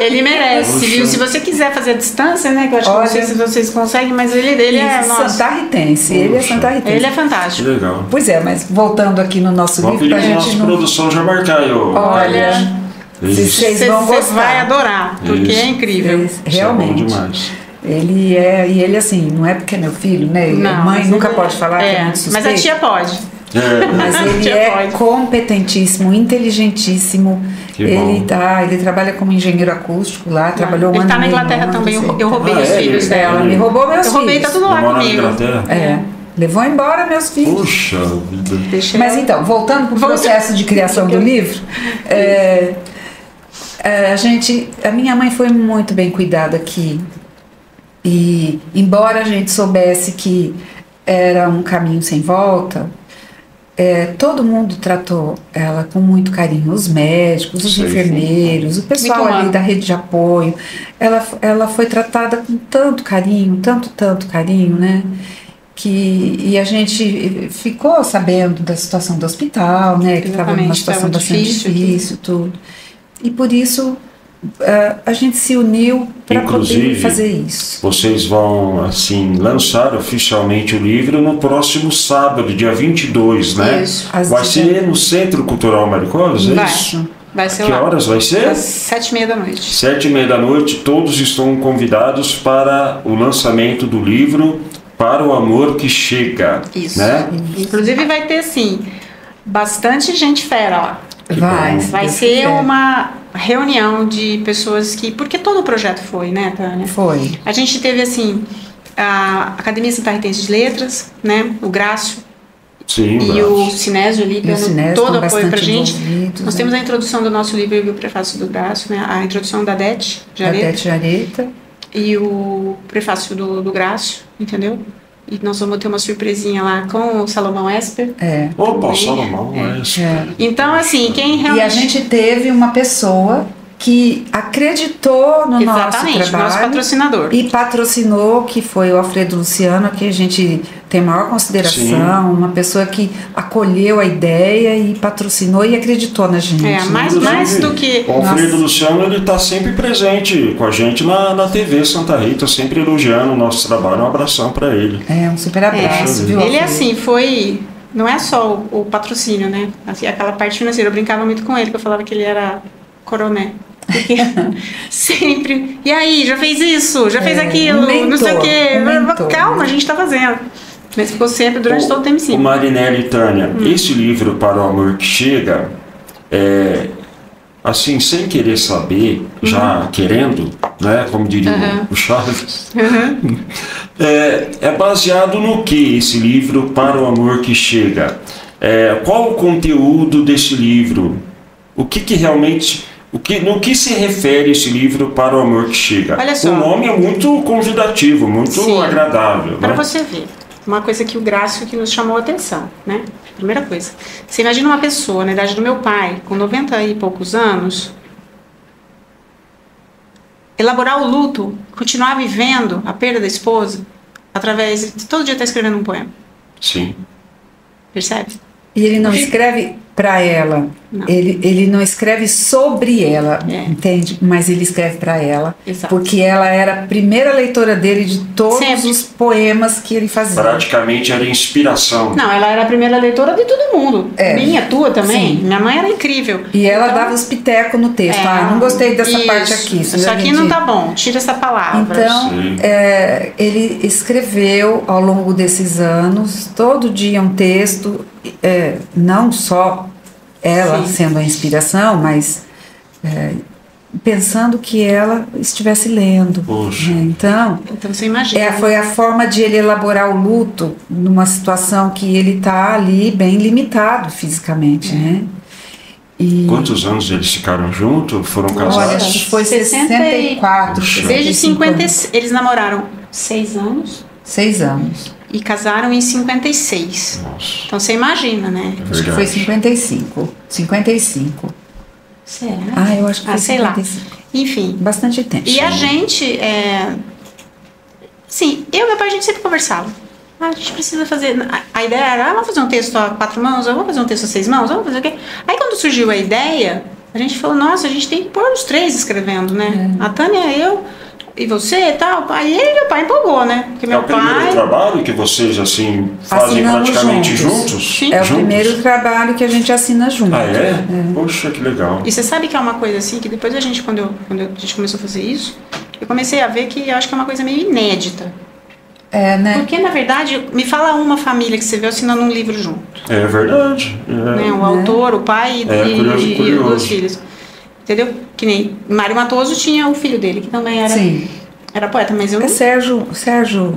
Ele merece, viu? Se você quiser fazer a distância, né? Que eu acho que não sei se vocês conseguem, mas ele é santarritense. Ele é santarritense. Ele é fantástico. Que legal. Pois é, mas voltando aqui no nosso livro, pra gente nossa produção já marcar. Olha, vocês vão gostar. Você vai adorar, porque é incrível. Realmente. É bom demais. Ele assim, não é porque é meu filho, né? Não, a mãe nunca pode falar que é muito suspeito. Mas a tia pode. Mas ele é competentíssimo, inteligentíssimo. Ele trabalha como engenheiro acústico lá, trabalhou um ano. Ele tá na Inglaterra também, eu roubei os filhos dela. Ela me roubou meus filhos. Eu roubei, tá tudo lá comigo. Levou embora meus filhos. Puxa vida. Mas então, voltando para o processo de criação do livro, a minha mãe foi muito bem cuidada aqui. E embora a gente soubesse que era um caminho sem volta, todo mundo tratou ela com muito carinho, os médicos, os enfermeiros, o pessoal ali da rede de apoio. Ela foi tratada com tanto carinho, tanto carinho, né? E a gente ficou sabendo da situação do hospital, né? Que estava numa situação bastante difícil, tudo. E por isso a gente se uniu para poder fazer isso. Vocês vão, assim, lançar oficialmente o livro no próximo sábado, dia 22, né? Isso. Vai ser no Centro Cultural Maricosa, é isso? Vai ser que lá. Horas vai ser? Às 7h30 da noite. 7h30 da noite, todos estão convidados para o lançamento do livro Para o Amor que Chega. Isso. Né? Inclusive vai ter, assim, bastante gente fera lá. Vai ser uma reunião de pessoas que... Porque todo o projeto foi, né, Tânia? Foi. A gente teve, assim, a Academia Santarritense de Letras, né, o Grácio Sim, e o Sinésio ali E o dando Sinésio todo o estão apoio pra bastante gente. envolvidos, Nós né? temos a introdução do nosso livro e o prefácio do Grácio, né? A introdução da Dete Da Jareta Tete Jareta. e o prefácio do Grácio, entendeu? E nós vamos ter uma surpresinha lá com o Salomão Esper. É. Opa, também. Salomão, É. Então, assim, quem E realmente... a gente teve uma pessoa que acreditou no nosso Exatamente, trabalho. nosso patrocinador. E patrocinou, que foi o Alfredo Luciano, que a gente tem maior consideração, Sim. uma pessoa que acolheu a ideia e patrocinou e acreditou na gente. É, né? mais do que... O Alfredo Nossa. Luciano, ele tá sempre presente com a gente na TV Santa Rita, sempre elogiando o nosso trabalho. Um abração para ele. É, um super abraço, viu? Ele, Alfredo? assim, foi... Não é só o patrocínio, né? Assim, aquela parte financeira. Eu brincava muito com ele, que eu falava que ele era coroné. Porque sempre... E aí, já fez isso? Já fez aquilo? um não sei o mentor, quê. um mentor, Calma, né? a gente tá fazendo. Mas ficou sempre durante todo o tempo em O cima. Marinelli e Tânia, esse livro Para o Amor que Chega, assim, sem querer saber, já querendo, né, como diria o Chaves, é baseado no que esse livro Para o Amor que Chega? Qual o conteúdo desse livro? O que realmente... no que se refere esse livro Para o Amor que Chega? Olha só. O nome é muito convidativo, muito Sim. agradável. Para né? você ver, uma coisa que o Grácio que nos chamou a atenção, né? Primeira coisa. Você imagina uma pessoa na idade do meu pai, com 90 e poucos anos, elaborar o luto, continuar vivendo a perda da esposa, através de todo dia estar escrevendo um poema. Sim. Percebe? E ele não escreve para ela, Não. ele não escreve sobre ela, É. entende? Mas ele escreve para ela, Exato. porque ela era a primeira leitora dele de todos Sempre. os poemas que ele fazia. Praticamente era inspiração. Não, ela era a primeira leitora de todo mundo. É. Minha, tua também. Sim. Minha mãe era incrível. E ela Então, dava os pitecos no texto. é, Não gostei dessa isso. parte aqui. Isso aqui não tá bom. Tira essa palavra. Então, Sim. ele escreveu ao longo desses anos, todo dia um texto, não só ela Sim. sendo a inspiração, mas pensando que ela estivesse lendo. Poxa. Né? Então, Então você imagina. foi a forma de ele elaborar o luto numa situação que ele está ali bem limitado fisicamente, né? E, Quantos anos eles ficaram juntos? Foram olha, casados? acho que foi 60 e- 64. Desde 65 50, anos. eles namoraram 6 anos 6 anos. e casaram em 56. Nossa, Então você imagina, né? é Acho que foi verdade. 55. 55. Será? Ah, eu acho que foi sei lá. 55. Enfim. Bastante tempo. E a gente, sim, eu e meu pai, a gente sempre conversava. A gente precisa fazer. A ideia era, vamos fazer um texto a 4 mãos, vamos fazer um texto a 6 mãos, vamos fazer o quê? Aí quando surgiu a ideia, a gente falou, nossa, a gente tem que pôr os 3 escrevendo, né? A Tânia, eu e você e tal. Aí ele e meu pai empolgou, né? Porque É meu o primeiro pai. trabalho que vocês, assim, fazem Assinamos praticamente juntos. juntos? Sim. É o Juntos? primeiro trabalho que a gente assina junto. Ah, é? Poxa, que legal. E você sabe que é uma coisa assim, que depois a gente, quando a gente começou a fazer isso, eu comecei a ver que eu acho que é uma coisa meio inédita. É, né? Porque, na verdade, me fala uma família que você viu assinando um livro junto. É verdade. Né? O autor, o pai e curioso. os filhos. Entendeu? Que nem Mário Matoso tinha o filho dele, que também era, Sim. era poeta, mas eu É não. Sérgio.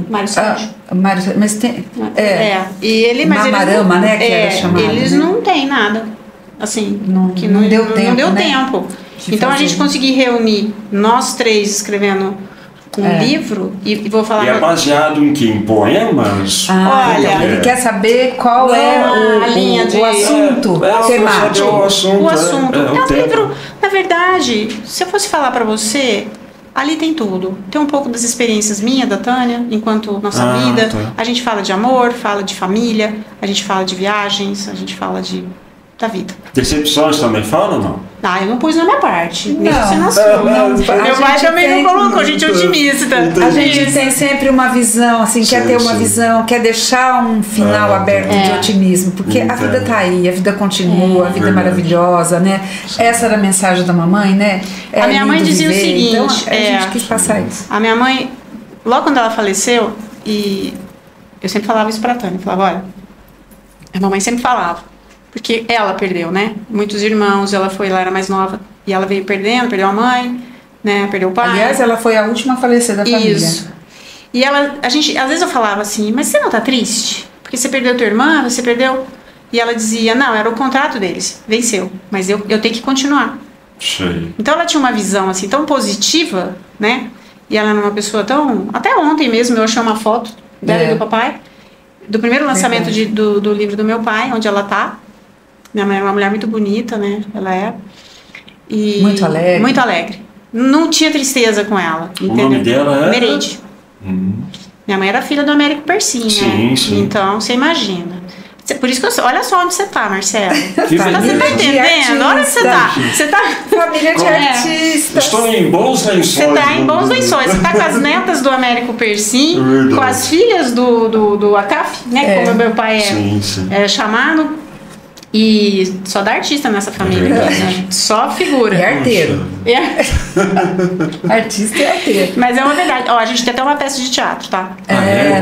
Mário Sérgio. Mário, mas tem. E ele, mas Mamarama, eles, né, que era chamado, eles né? não têm nada. Assim, Não- que não deu tempo, Não deu né, tempo. de Então a fazer. gente conseguir reunir nós 3 escrevendo um livro, e vou falar. E é baseado em que? Em poemas? Olha, Como é? ele quer saber qual é a linha de- o assunto É, temático. saber o assunto. O assunto. É um tema. livro, na verdade, se eu fosse falar pra você, ali tem tudo. Tem um pouco das experiências minhas, da Tânia, enquanto nossa vida. tá. A gente fala de amor, fala de família, a gente fala de viagens, a gente fala da vida. Decepções também falam ou não? Ah, eu não pus na minha parte. Nem Não. você na sua. Não, Meu a pai gente também tem- não colocou, a gente é otimista. A gente tem sempre uma visão, assim, quer Sim, ter uma sim. visão, quer deixar um final aberto de otimismo, porque a vida tá aí, a vida continua, a vida é Verdade. maravilhosa, né? Essa era a mensagem da mamãe, né? É A minha mãe lindo dizia o viver, seguinte, então a gente quis passar isso. A minha mãe, logo quando ela faleceu, e eu sempre falava isso pra Tânia, eu falava, olha, a mamãe sempre falava, porque ela perdeu, né? Muitos irmãos, ela era mais nova, e ela veio perdendo, perdeu a mãe, né? Perdeu o pai. Aliás, ela foi a última a falecer da família. Isso. E ela, a gente, às vezes eu falava assim, mas você não tá triste? porque você perdeu tua irmã, você perdeu... E ela dizia, não, era o contrato deles, venceu, mas eu tenho que continuar. Sei. Então ela tinha uma visão assim tão positiva, né? E ela era uma pessoa tão... Até ontem mesmo eu achei uma foto dela e do papai, do primeiro lançamento do livro do meu pai, onde ela tá. Minha mãe é uma mulher muito bonita, né? Ela é. E muito alegre. Muito alegre. Não tinha tristeza com ela. O nome dela é? Mereide. Minha mãe era filha do Américo Persim, sim, né? Sim. Então, você imagina. Por isso que olha só onde você tá, Marcelo. Você tá entendendo? Olha onde você tá. Você tá... Família de artistas. Estou em bons lençóis. Você tá em bons lençóis. Você tá com as netas do Américo Persim, com as filhas do Acaf, né? Como meu pai é chamado. E só dá artista nessa família aqui, né? Só figura. E arteiro. Artista e arteiro. Mas é uma verdade. Ó, a gente tem até uma peça de teatro, tá?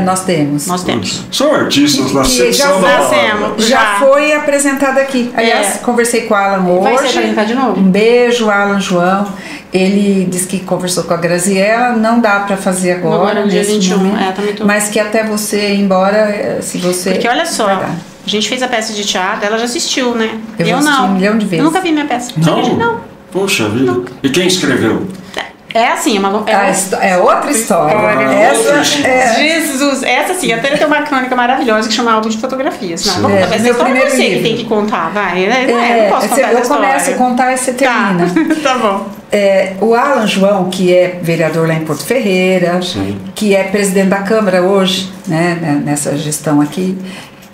Nós temos. Nós temos. São artistas na secção da palavra. Já foi apresentada aqui. Aliás, conversei com o Alan hoje. Vai ser apresentado de novo? Um beijo, Alan João. Ele disse que conversou com a Graziella. Não dá pra fazer agora, no dia 21. Momento, mas que até você ir embora, se você... Porque olha só, a gente fez a peça de teatro, ela já assistiu, né? Eu não. 1 milhão de vezes. Eu nunca vi minha peça. Não? Poxa vida. Não. E quem escreveu? É assim, é outra história. Jesus, essa sim, até tem uma crônica maravilhosa que chama Álbum de Fotografias. Não, meu primeiro você livro. Que tem que contar, vai. Não posso contar eu começo a contar e você termina. Tá bom. O Alan João, que é vereador lá em Porto Ferreira, que é presidente da Câmara hoje, né, nessa gestão aqui.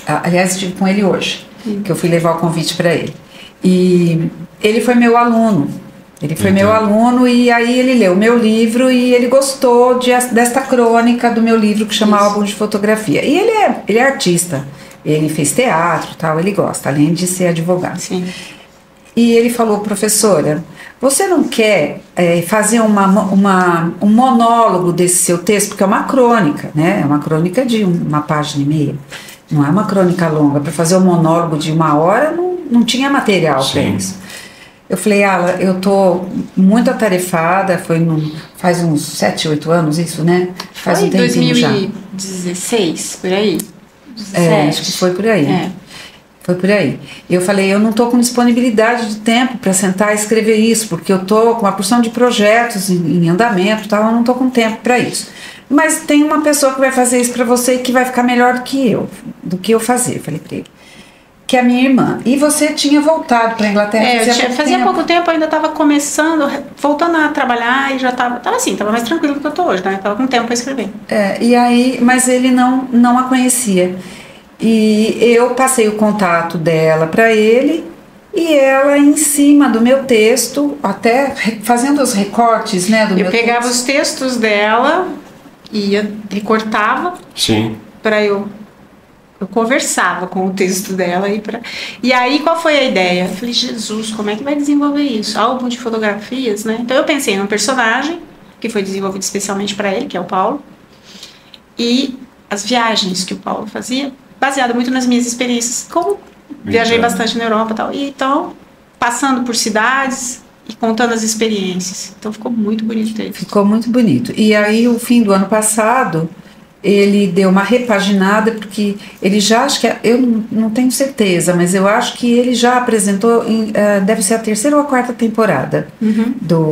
Aliás, estive com ele hoje, que eu fui levar o convite para ele. E ele foi meu aluno. Meu aluno e aí ele leu o meu livro e ele gostou desta crônica do meu livro que chama Álbum de Fotografia. E ele é artista, ele fez teatro e tal, ele gosta, além de ser advogado. Sim. E ele falou, professora, você não quer fazer um monólogo desse seu texto? Porque é uma crônica, né? É uma crônica de 1,5 página. Não é uma crônica longa. Para fazer um monólogo de 1 hora, não tinha material para isso. Eu falei, Ala, eu tô muito atarefada, faz uns 7, 8 anos isso, né? Faz um tempinho já. 2016, por aí? 17. Acho que foi por aí. Foi por aí. Eu falei, eu não tô com disponibilidade de tempo para sentar e escrever isso, porque eu tô com uma porção de projetos em andamento e tal, eu não tô com tempo para isso. Mas tem uma pessoa que vai fazer isso para você e que vai ficar melhor do que eu fazer. Eu falei para ele. Que é a minha irmã. E você tinha voltado para a Inglaterra fazia pouco tempo, eu ainda estava começando, voltando a trabalhar e já estava mais tranquilo do que eu estou hoje, né? Estava com tempo para escrever. E aí, mas ele não a conhecia. E eu passei o contato dela para ele e ela em cima do meu texto, até fazendo os recortes, né, do meu texto. Eu pegava os textos dela, ia, recortava para eu conversava com o texto dela e aí qual foi a ideia? Eu falei, Jesus, como é que vai desenvolver isso? Álbum de fotografias, né? Então eu pensei num personagem que foi desenvolvido especialmente para ele, que é o Paulo, e as viagens que o Paulo fazia, baseado muito nas minhas experiências, como viajei bastante na Europa e tal, e então passando por cidades e contando as experiências. Então ficou muito bonito o texto. Ficou muito bonito. E aí o fim do ano passado ele deu uma repaginada, porque ele já, acho que, eu não tenho certeza, mas eu acho que ele já apresentou, deve ser a 3ª ou a 4ª temporada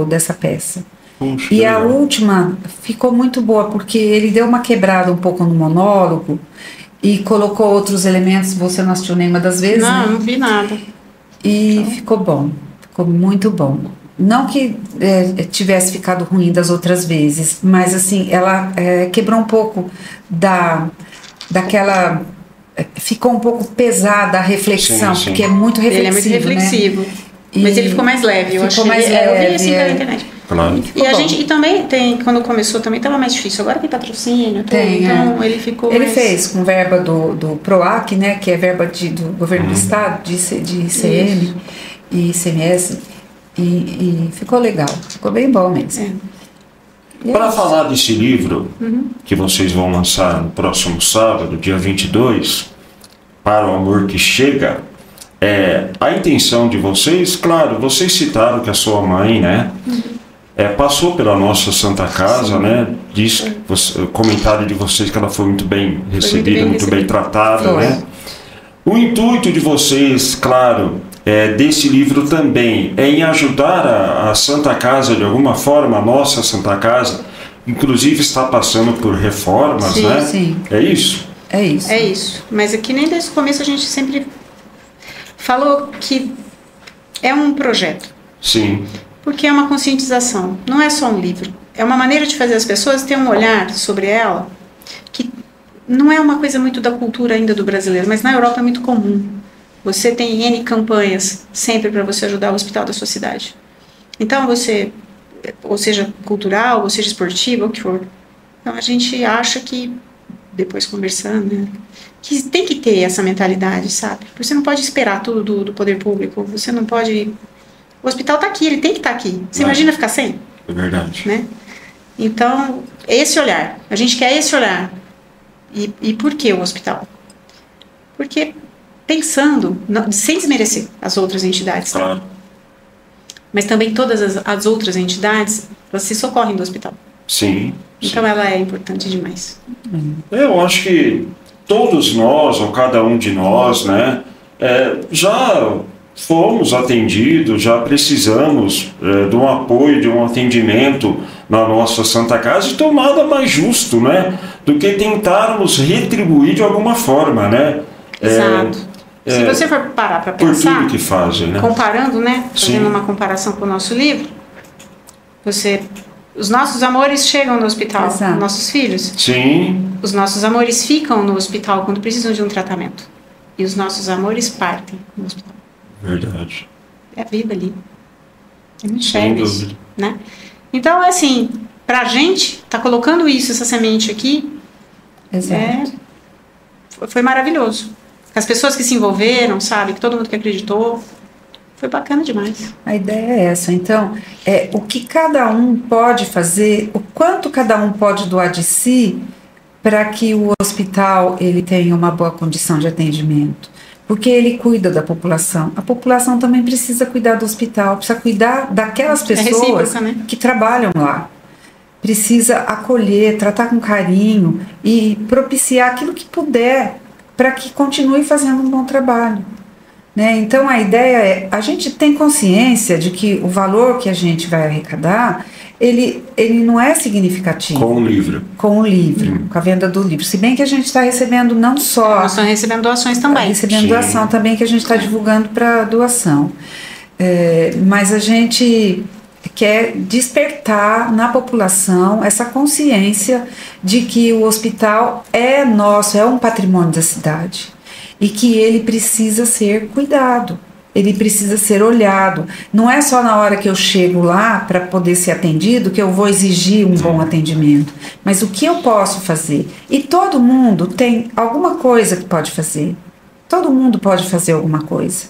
dessa peça. Puxa, e a última ficou muito boa, porque ele deu uma quebrada um pouco no monólogo e colocou outros elementos, você não assistiu nenhuma das vezes, Não, né? não vi nada. E então, ficou bom, ficou muito bom. Não que tivesse ficado ruim das outras vezes, mas assim, ela quebrou um pouco daquela... Ficou um pouco pesada a reflexão, porque é muito reflexivo, ele é muito reflexivo, né? Mas ele ficou mais leve, eu achei. Mais leve, eu vi assim pela internet. Claro. E também tem, quando começou também estava mais difícil, agora tem patrocínio, então ele ficou Ele mais... fez com verba do PROAC, né, que é verba do governo do estado, de ICM e ICMS, e ficou legal, ficou bem bom mesmo. Para falar desse livro que vocês vão lançar no próximo sábado, dia 22, Para o Amor que Chega, a intenção de vocês, claro, vocês citaram que a sua mãe, né, passou pela nossa Santa Casa, né? Diz, o comentário de vocês que ela foi muito bem recebida, muito bem tratada, né? O intuito de vocês, claro, desse livro também é em ajudar a Santa Casa de alguma forma, a nossa Santa Casa, inclusive está passando por reformas, sim, né? Sim. É isso? É isso. É isso. Mas aqui nem desde o começo a gente sempre falou que é um projeto. Sim. Porque é uma conscientização. Não é só um livro. É uma maneira de fazer as pessoas ter um olhar sobre ela que não é uma coisa muito da cultura ainda do brasileiro, mas na Europa é muito comum. Você tem N campanhas sempre para você ajudar o hospital da sua cidade. Então você, ou seja cultural, ou seja esportivo, ou o que for. Então a gente acha que, depois conversando, né, que tem que ter essa mentalidade, sabe? Você não pode esperar tudo do poder público, você não pode... O hospital está aqui, ele tem que estar aqui. Você imagina ficar sem? É verdade. Né? Então, esse olhar. A gente quer esse olhar. E por que o hospital? Porque pensando, sem desmerecer as outras entidades, claro. Tá? Mas também todas as outras entidades, elas se socorrem do hospital. Sim. Então ela é importante demais. Eu acho que todos nós, ou cada um de nós, né, já fomos atendidos, já precisamos de um apoio, de um atendimento na nossa Santa Casa, então nada mais justo, né, do que tentarmos retribuir de alguma forma, né? Exato. Se você for parar para pensar, por tudo que fazem, né? Comparando, né, fazendo Sim. uma comparação com o nosso livro, os nossos amores chegam no hospital, Exato. nossos filhos. Sim. Os nossos amores ficam no hospital quando precisam de um tratamento. E os nossos amores partem no hospital. Verdade. É a vida ali. É muito Sem sério dúvida. isso, né? Então, assim, pra gente, tá colocando isso, essa semente aqui, Exato. foi maravilhoso. As pessoas que se envolveram, sabe, que todo mundo que acreditou, foi bacana demais. A ideia é essa. Então, o que cada um pode fazer, o quanto cada um pode doar de si para que o hospital ele tenha uma boa condição de atendimento. Porque ele cuida da população. A população também precisa cuidar do hospital, precisa cuidar daquelas pessoas recíproca, né? que trabalham lá. Precisa acolher, tratar com carinho e propiciar aquilo que puder para que continue fazendo um bom trabalho. Né? Então a ideia a gente tem consciência de que o valor que a gente vai arrecadar, ele não é significativo. Com o livro. Com o livro, com a venda do livro. Se bem que a gente está recebendo não só... Nós estamos recebendo doações também. Recebendo Sim. doação também, que a gente está divulgando para doação. Mas a gente quer despertar na população essa consciência de que o hospital é nosso, é um patrimônio da cidade. E que ele precisa ser cuidado, ele precisa ser olhado. Não é só na hora que eu chego lá para poder ser atendido que eu vou exigir um bom atendimento, mas o que eu posso fazer? E todo mundo tem alguma coisa que pode fazer. Todo mundo pode fazer alguma coisa.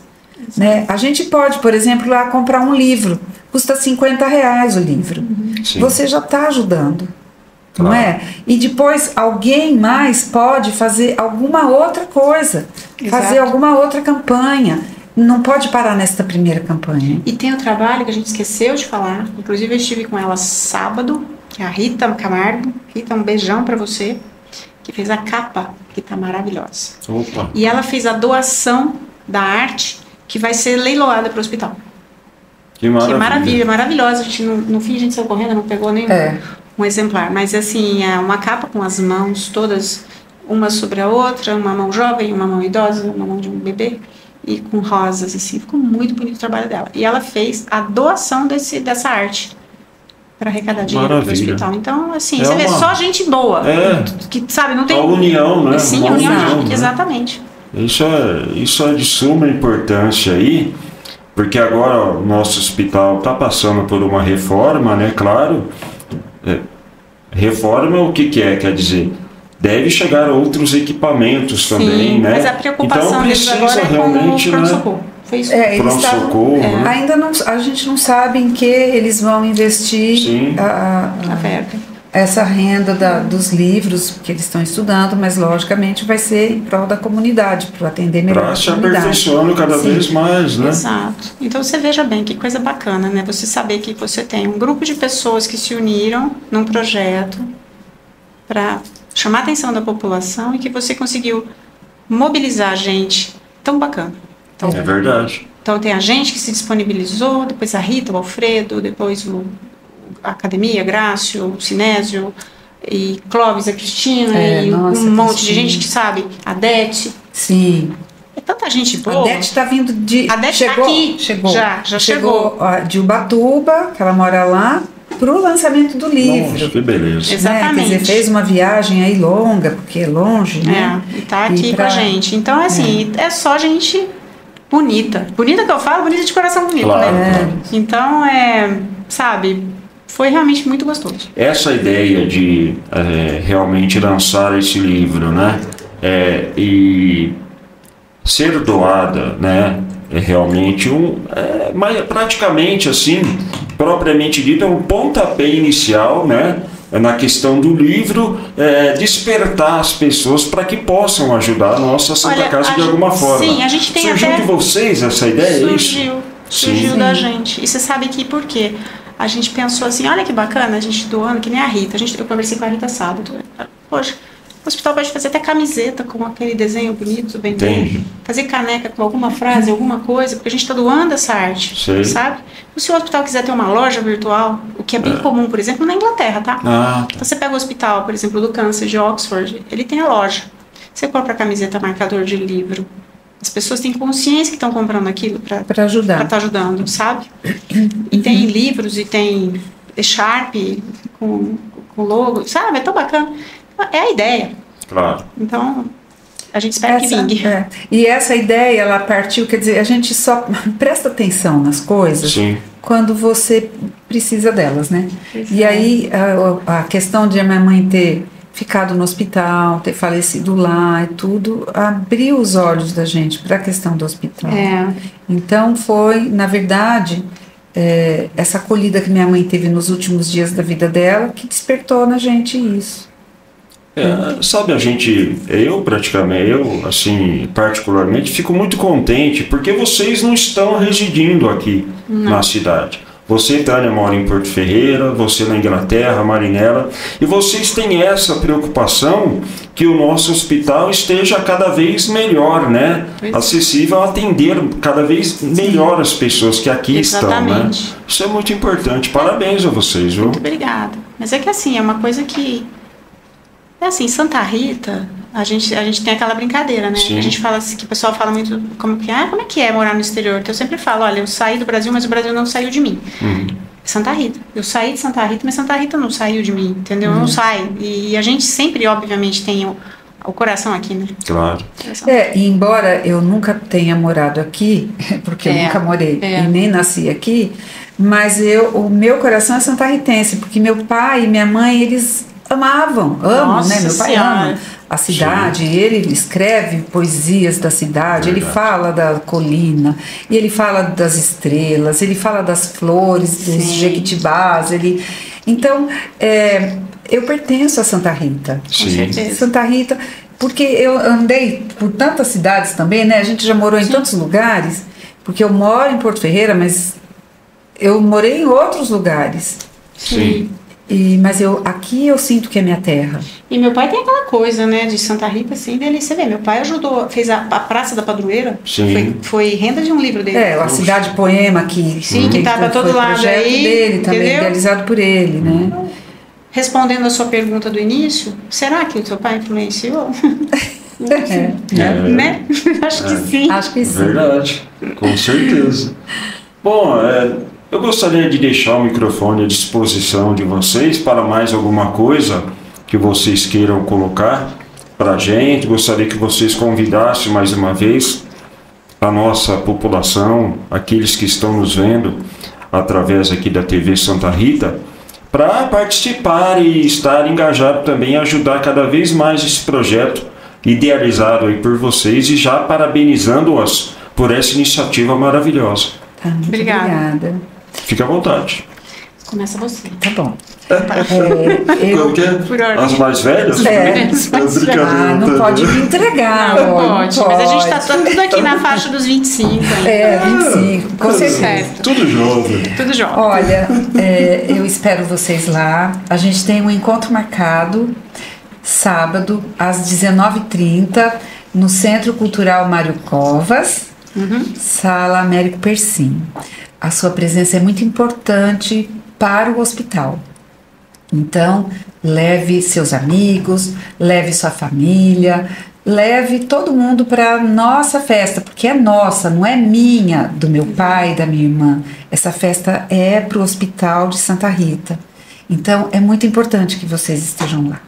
Né? A gente pode, por exemplo, lá comprar um livro, custa R$50 o livro. Sim. Você já está ajudando. Não Claro. é? E depois alguém mais pode fazer alguma outra coisa, Exato. fazer alguma outra campanha. Não pode parar nesta primeira campanha. E tem o trabalho que a gente esqueceu de falar. Inclusive eu estive com ela sábado, que é a Rita Camargo. Rita, um beijão pra você, que fez a capa, que tá maravilhosa. Opa. E ela fez a doação da arte, que vai ser leiloada para o hospital. Que maravilha. Que maravilha, maravilhosa. A gente, no fim a gente saiu correndo, não pegou nem um exemplar. Mas assim, é uma capa com as mãos todas, uma sobre a outra, uma mão jovem, uma mão idosa, uma mão de um bebê, e com rosas, assim. Ficou muito bonito o trabalho dela. E ela fez a doação dessa arte para arrecadar dinheiro para o Maravilha. hospital. Então, assim, É você vê uma- só gente boa. Que, sabe, não tem... A união, né? Sim, Uma a união, né? exatamente. Isso é de suma importância aí, porque agora o nosso hospital está passando por uma reforma, né? Claro. Reforma, o que é? Quer dizer, deve chegar outros equipamentos também, Sim, né? mas a preocupação então deles precisa agora é com realmente, o né? pronto-socorro. Foi isso. Eles Pronto-socorro, né? ainda não, a gente não sabe em que eles vão investir Sim. A verba. essa renda dos livros que eles estão estudando, mas logicamente vai ser em prol da comunidade, para atender melhor Para a se comunidade. aperfeiçoando cada vez mais, né? Exato. Então você veja bem que coisa bacana, né? Você saber que você tem um grupo de pessoas que se uniram num projeto para chamar a atenção da população e que você conseguiu mobilizar gente tão bacana. Então, É verdade. então tem a gente que se disponibilizou, depois a Rita, o Alfredo, depois a Academia, Grácio, o Sinésio, e Clóvis, a Cristina, e nossa, um monte de Cristina. gente que sabe, a Dete. Sim. É tanta gente A boa. Dete está vindo de... A Dete tá aqui. Chegou. Já chegou. Ó, de Ubatuba, que ela mora lá, para o lançamento do livro. Nossa, que beleza. Exatamente. Quer dizer, fez uma viagem aí longa, porque é longe, né? E tá aqui E com a gente. Então, assim, é só gente bonita. Bonita que eu falo, bonita de coração bonito, Claro, né? claro. Então, sabe, foi realmente muito gostoso. Essa ideia de realmente lançar esse livro, né? E ser doada, né? É realmente praticamente assim, propriamente dito, é um pontapé inicial, né? Na questão do livro, despertar as pessoas para que possam ajudar a nossa Santa Casa de alguma forma. Sim, a gente tem Surgiu de vocês essa ideia? Surgiu da gente. E você sabe que por quê? A gente pensou assim, olha que bacana, a gente doando, que nem a Rita. Eu conversei com a Rita sábado. Poxa, o hospital pode fazer até camiseta com aquele desenho bonito, bem dele. Fazer caneca com alguma frase, alguma coisa, porque a gente está doando essa arte, sabe? Se o hospital quiser ter uma loja virtual, o que é bem comum, por exemplo, na Inglaterra, tá? Então você pega o hospital, por exemplo, do câncer de Oxford, ele tem a loja. Você compra a camiseta marcador de livro. As pessoas têm consciência que estão comprando aquilo para ajudar. Para estar ajudando, sabe? E tem livros e tem Sharp com logo, sabe? É tão bacana. É a ideia. Claro. Então, a gente espera que vingue. E essa ideia, ela partiu, quer dizer, a gente só presta atenção nas coisas quando você precisa delas, né? E aí, a questão de a minha mãe ter ficado no hospital, ter falecido lá e tudo, abriu os olhos da gente para a questão do hospital. Então, foi, na verdade, essa acolhida que minha mãe teve nos últimos dias da vida dela que despertou na gente isso. Sabe, eu particularmente fico muito contente porque vocês não estão residindo aqui na cidade. Você, Tânia, mora em Porto Ferreira, você na Inglaterra, Marinela, e vocês têm essa preocupação que o nosso hospital esteja cada vez melhor, né? Acessível a atender cada vez melhor as pessoas que aqui estão, né? Isso é muito importante. Parabéns a vocês, viu? Muito obrigada. Mas é que assim, é uma coisa que... É assim, Santa Rita, a gente tem aquela brincadeira, né? A gente fala assim, que o pessoal fala muito, como é que é morar no exterior? Então eu sempre falo, olha, eu saí do Brasil, mas o Brasil não saiu de mim. Santa Rita. Eu saí de Santa Rita, mas Santa Rita não saiu de mim, entendeu? Eu não saio. E a gente sempre, obviamente, tem o coração aqui, né? Claro. E embora eu nunca tenha morado aqui, porque eu nunca morei e nem nasci aqui, mas o meu coração é santarritense, porque meu pai e minha mãe, eles amam, né? Meu pai ama a cidade, ele escreve poesias da cidade, ele fala da colina, e ele fala das estrelas, ele fala das flores, dos jequitibás, então, eu pertenço a Santa Rita. Santa Rita, porque eu andei por tantas cidades também, né? A gente já morou em tantos lugares, porque eu moro em Porto Ferreira, mas eu morei em outros lugares. Mas aqui eu sinto que é minha terra. E meu pai tem aquela coisa, né, de Santa Rita, assim, dele, você vê, meu pai fez a Praça da Padroeira, foi renda de um livro dele. A Cidade Poema, que tá pra todo lado aí, dele também, entendeu? Idealizado por ele, né? Respondendo a sua pergunta do início, será que o seu pai influenciou? Né? Acho que sim. Acho que sim. Verdade, com certeza. Bom, eu gostaria de deixar o microfone à disposição de vocês para mais alguma coisa que vocês queiram colocar para a gente. Gostaria que vocês convidassem mais uma vez a nossa população, aqueles que estão nos vendo através aqui da TV Santa Rita, para participar e estar engajado também, ajudar cada vez mais esse projeto idealizado aí por vocês e já parabenizando-as por essa iniciativa maravilhosa. Obrigada. Fique à vontade. Começa você. Tá bom. Como que é? Por ordem. As mais velhas? Brincadeira. Não pode me entregar. Não ó, pode, mas a gente tá tudo aqui na faixa dos 25 ainda. 25, com certeza. Tudo jovem. Tudo jovem. Olha, eu espero vocês lá. A gente tem um encontro marcado sábado às 19h30 no Centro Cultural Mário Covas, Sala Américo Persim. A sua presença é muito importante para o hospital. Então, leve seus amigos, leve sua família, leve todo mundo para a nossa festa, porque é nossa, não é minha, do meu pai, da minha irmã. Essa festa é para o Hospital de Santa Rita. Então, é muito importante que vocês estejam lá.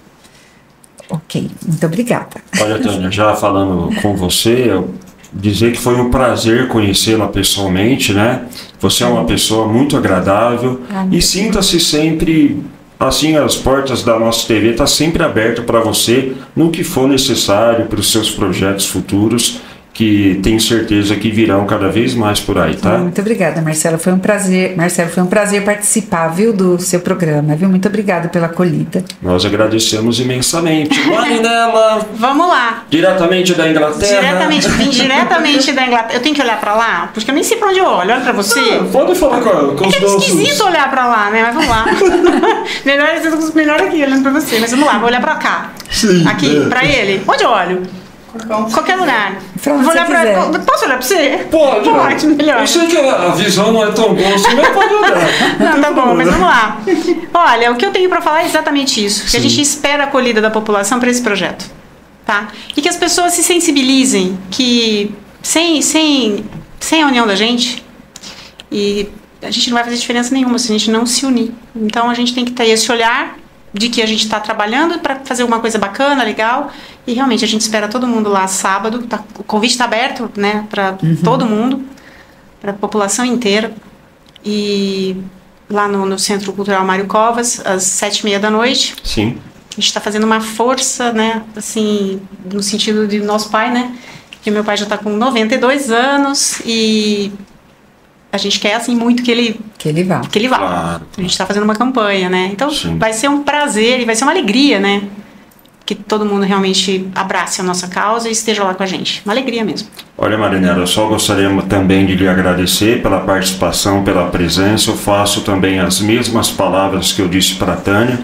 Ok, muito obrigada. Olha, Tânia, já falando com você, eu dizer que foi um prazer conhecê-la pessoalmente, né? Você é uma pessoa muito agradável e sinta-se sempre, assim, as portas da nossa TV estão sempre abertas para você no que for necessário para os seus projetos futuros, que tenho certeza que virão cada vez mais por aí, tá? Muito obrigada, Marcelo. Foi um prazer, participar, viu, do seu programa, viu? Muito obrigada pela acolhida. Nós agradecemos imensamente. Marinela! Vamos lá. Diretamente da Inglaterra. Vim diretamente da Inglaterra. Eu tenho que olhar pra lá? Porque eu nem sei pra onde eu olho. Olha pra você. Pode falar com os É nossos... esquisito olhar pra lá, né? Mas vamos lá. melhor aqui, olhando pra você. Mas vamos lá, vou olhar pra cá. Sim, aqui, pra ele. Onde eu olho? Qualquer lugar. Pra onde Vou olhar você quiser. Posso olhar pra você? Pode. Melhor. Eu sei que a visão não é tão boa assim, mas pode olhar. Não, tá bom, mas vamos lá. Olha, o que eu tenho pra falar é exatamente isso. Que a gente espera a acolhida da população para esse projeto. Tá? E que as pessoas se sensibilizem que sem a união da gente, e a gente não vai fazer diferença nenhuma se a gente não se unir. Então a gente tem que ter esse olhar de que a gente está trabalhando para fazer alguma coisa bacana, legal, e realmente a gente espera todo mundo lá sábado. O convite está aberto, né, para todo mundo, para a população inteira, e lá no Centro Cultural Mário Covas, às 7h30 da noite. Sim. A gente está fazendo uma força, né, assim, no sentido de nosso pai, né, que meu pai já está com 92 anos e a gente quer, assim, muito que ele vá. Claro. A gente está fazendo uma campanha, né? Então, Sim. Vai ser um prazer e vai ser uma alegria, né? Que todo mundo realmente abrace a nossa causa e esteja lá com a gente. Uma alegria mesmo. Olha, Marinela, eu só gostaria também de lhe agradecer pela participação, pela presença. Eu faço também as mesmas palavras que eu disse para a Tânia.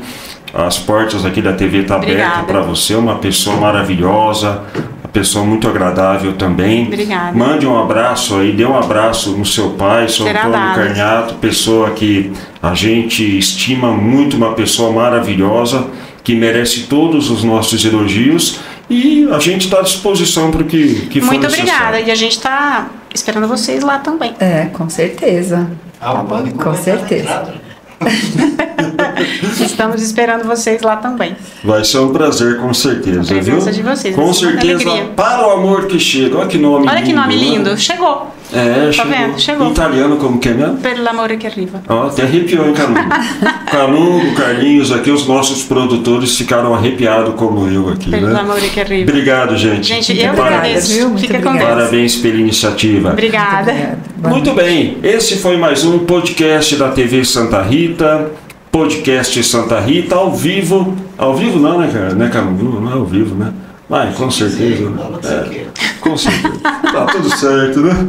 As portas aqui da TV estão abertas para você, uma pessoa maravilhosa, uma pessoa muito agradável também. Obrigada. Mande um abraço aí, dê um abraço no seu pai, seu Antônio Carniato, pessoa que a gente estima muito, uma pessoa maravilhosa, que merece todos os nossos elogios, e a gente está à disposição para o que for necessário. Muito obrigada, e a gente está esperando vocês lá também. Com certeza. Com certeza. Estamos esperando vocês lá também. Vai ser um prazer, com certeza, a presença viu? de vocês. Com certeza, para o amor que chega. Olha que nome lindo. Olha que nome lindo. Né? Chegou. Tá chegou. Vendo? Chegou. Italiano como que é mesmo? Per l'amore che arriva. Ó, até arrepiou, hein, Calungo? Calungo, Carlinhos, aqui os nossos produtores ficaram arrepiados como eu aqui, Per né? l'amore che arriva. Obrigado, gente. Gente, eu que agradeço. Fica com Deus. Parabéns pela iniciativa. Obrigada. Muito bem, esse foi mais um podcast da TV Santa Rita. Podcast Santa Rita, ao vivo. Ao vivo não, né, cara? Né, Calungo? Não é ao vivo, né? Mas, com certeza. Com certeza. Tá tudo certo, né?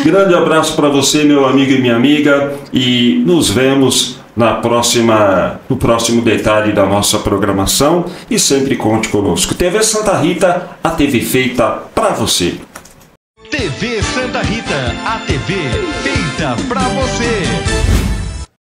Grande abraço para você, meu amigo e minha amiga. E nos vemos no próximo detalhe da nossa programação. E sempre conte conosco. TV Santa Rita, a TV feita para você. TV Santa Rita, a TV feita para você.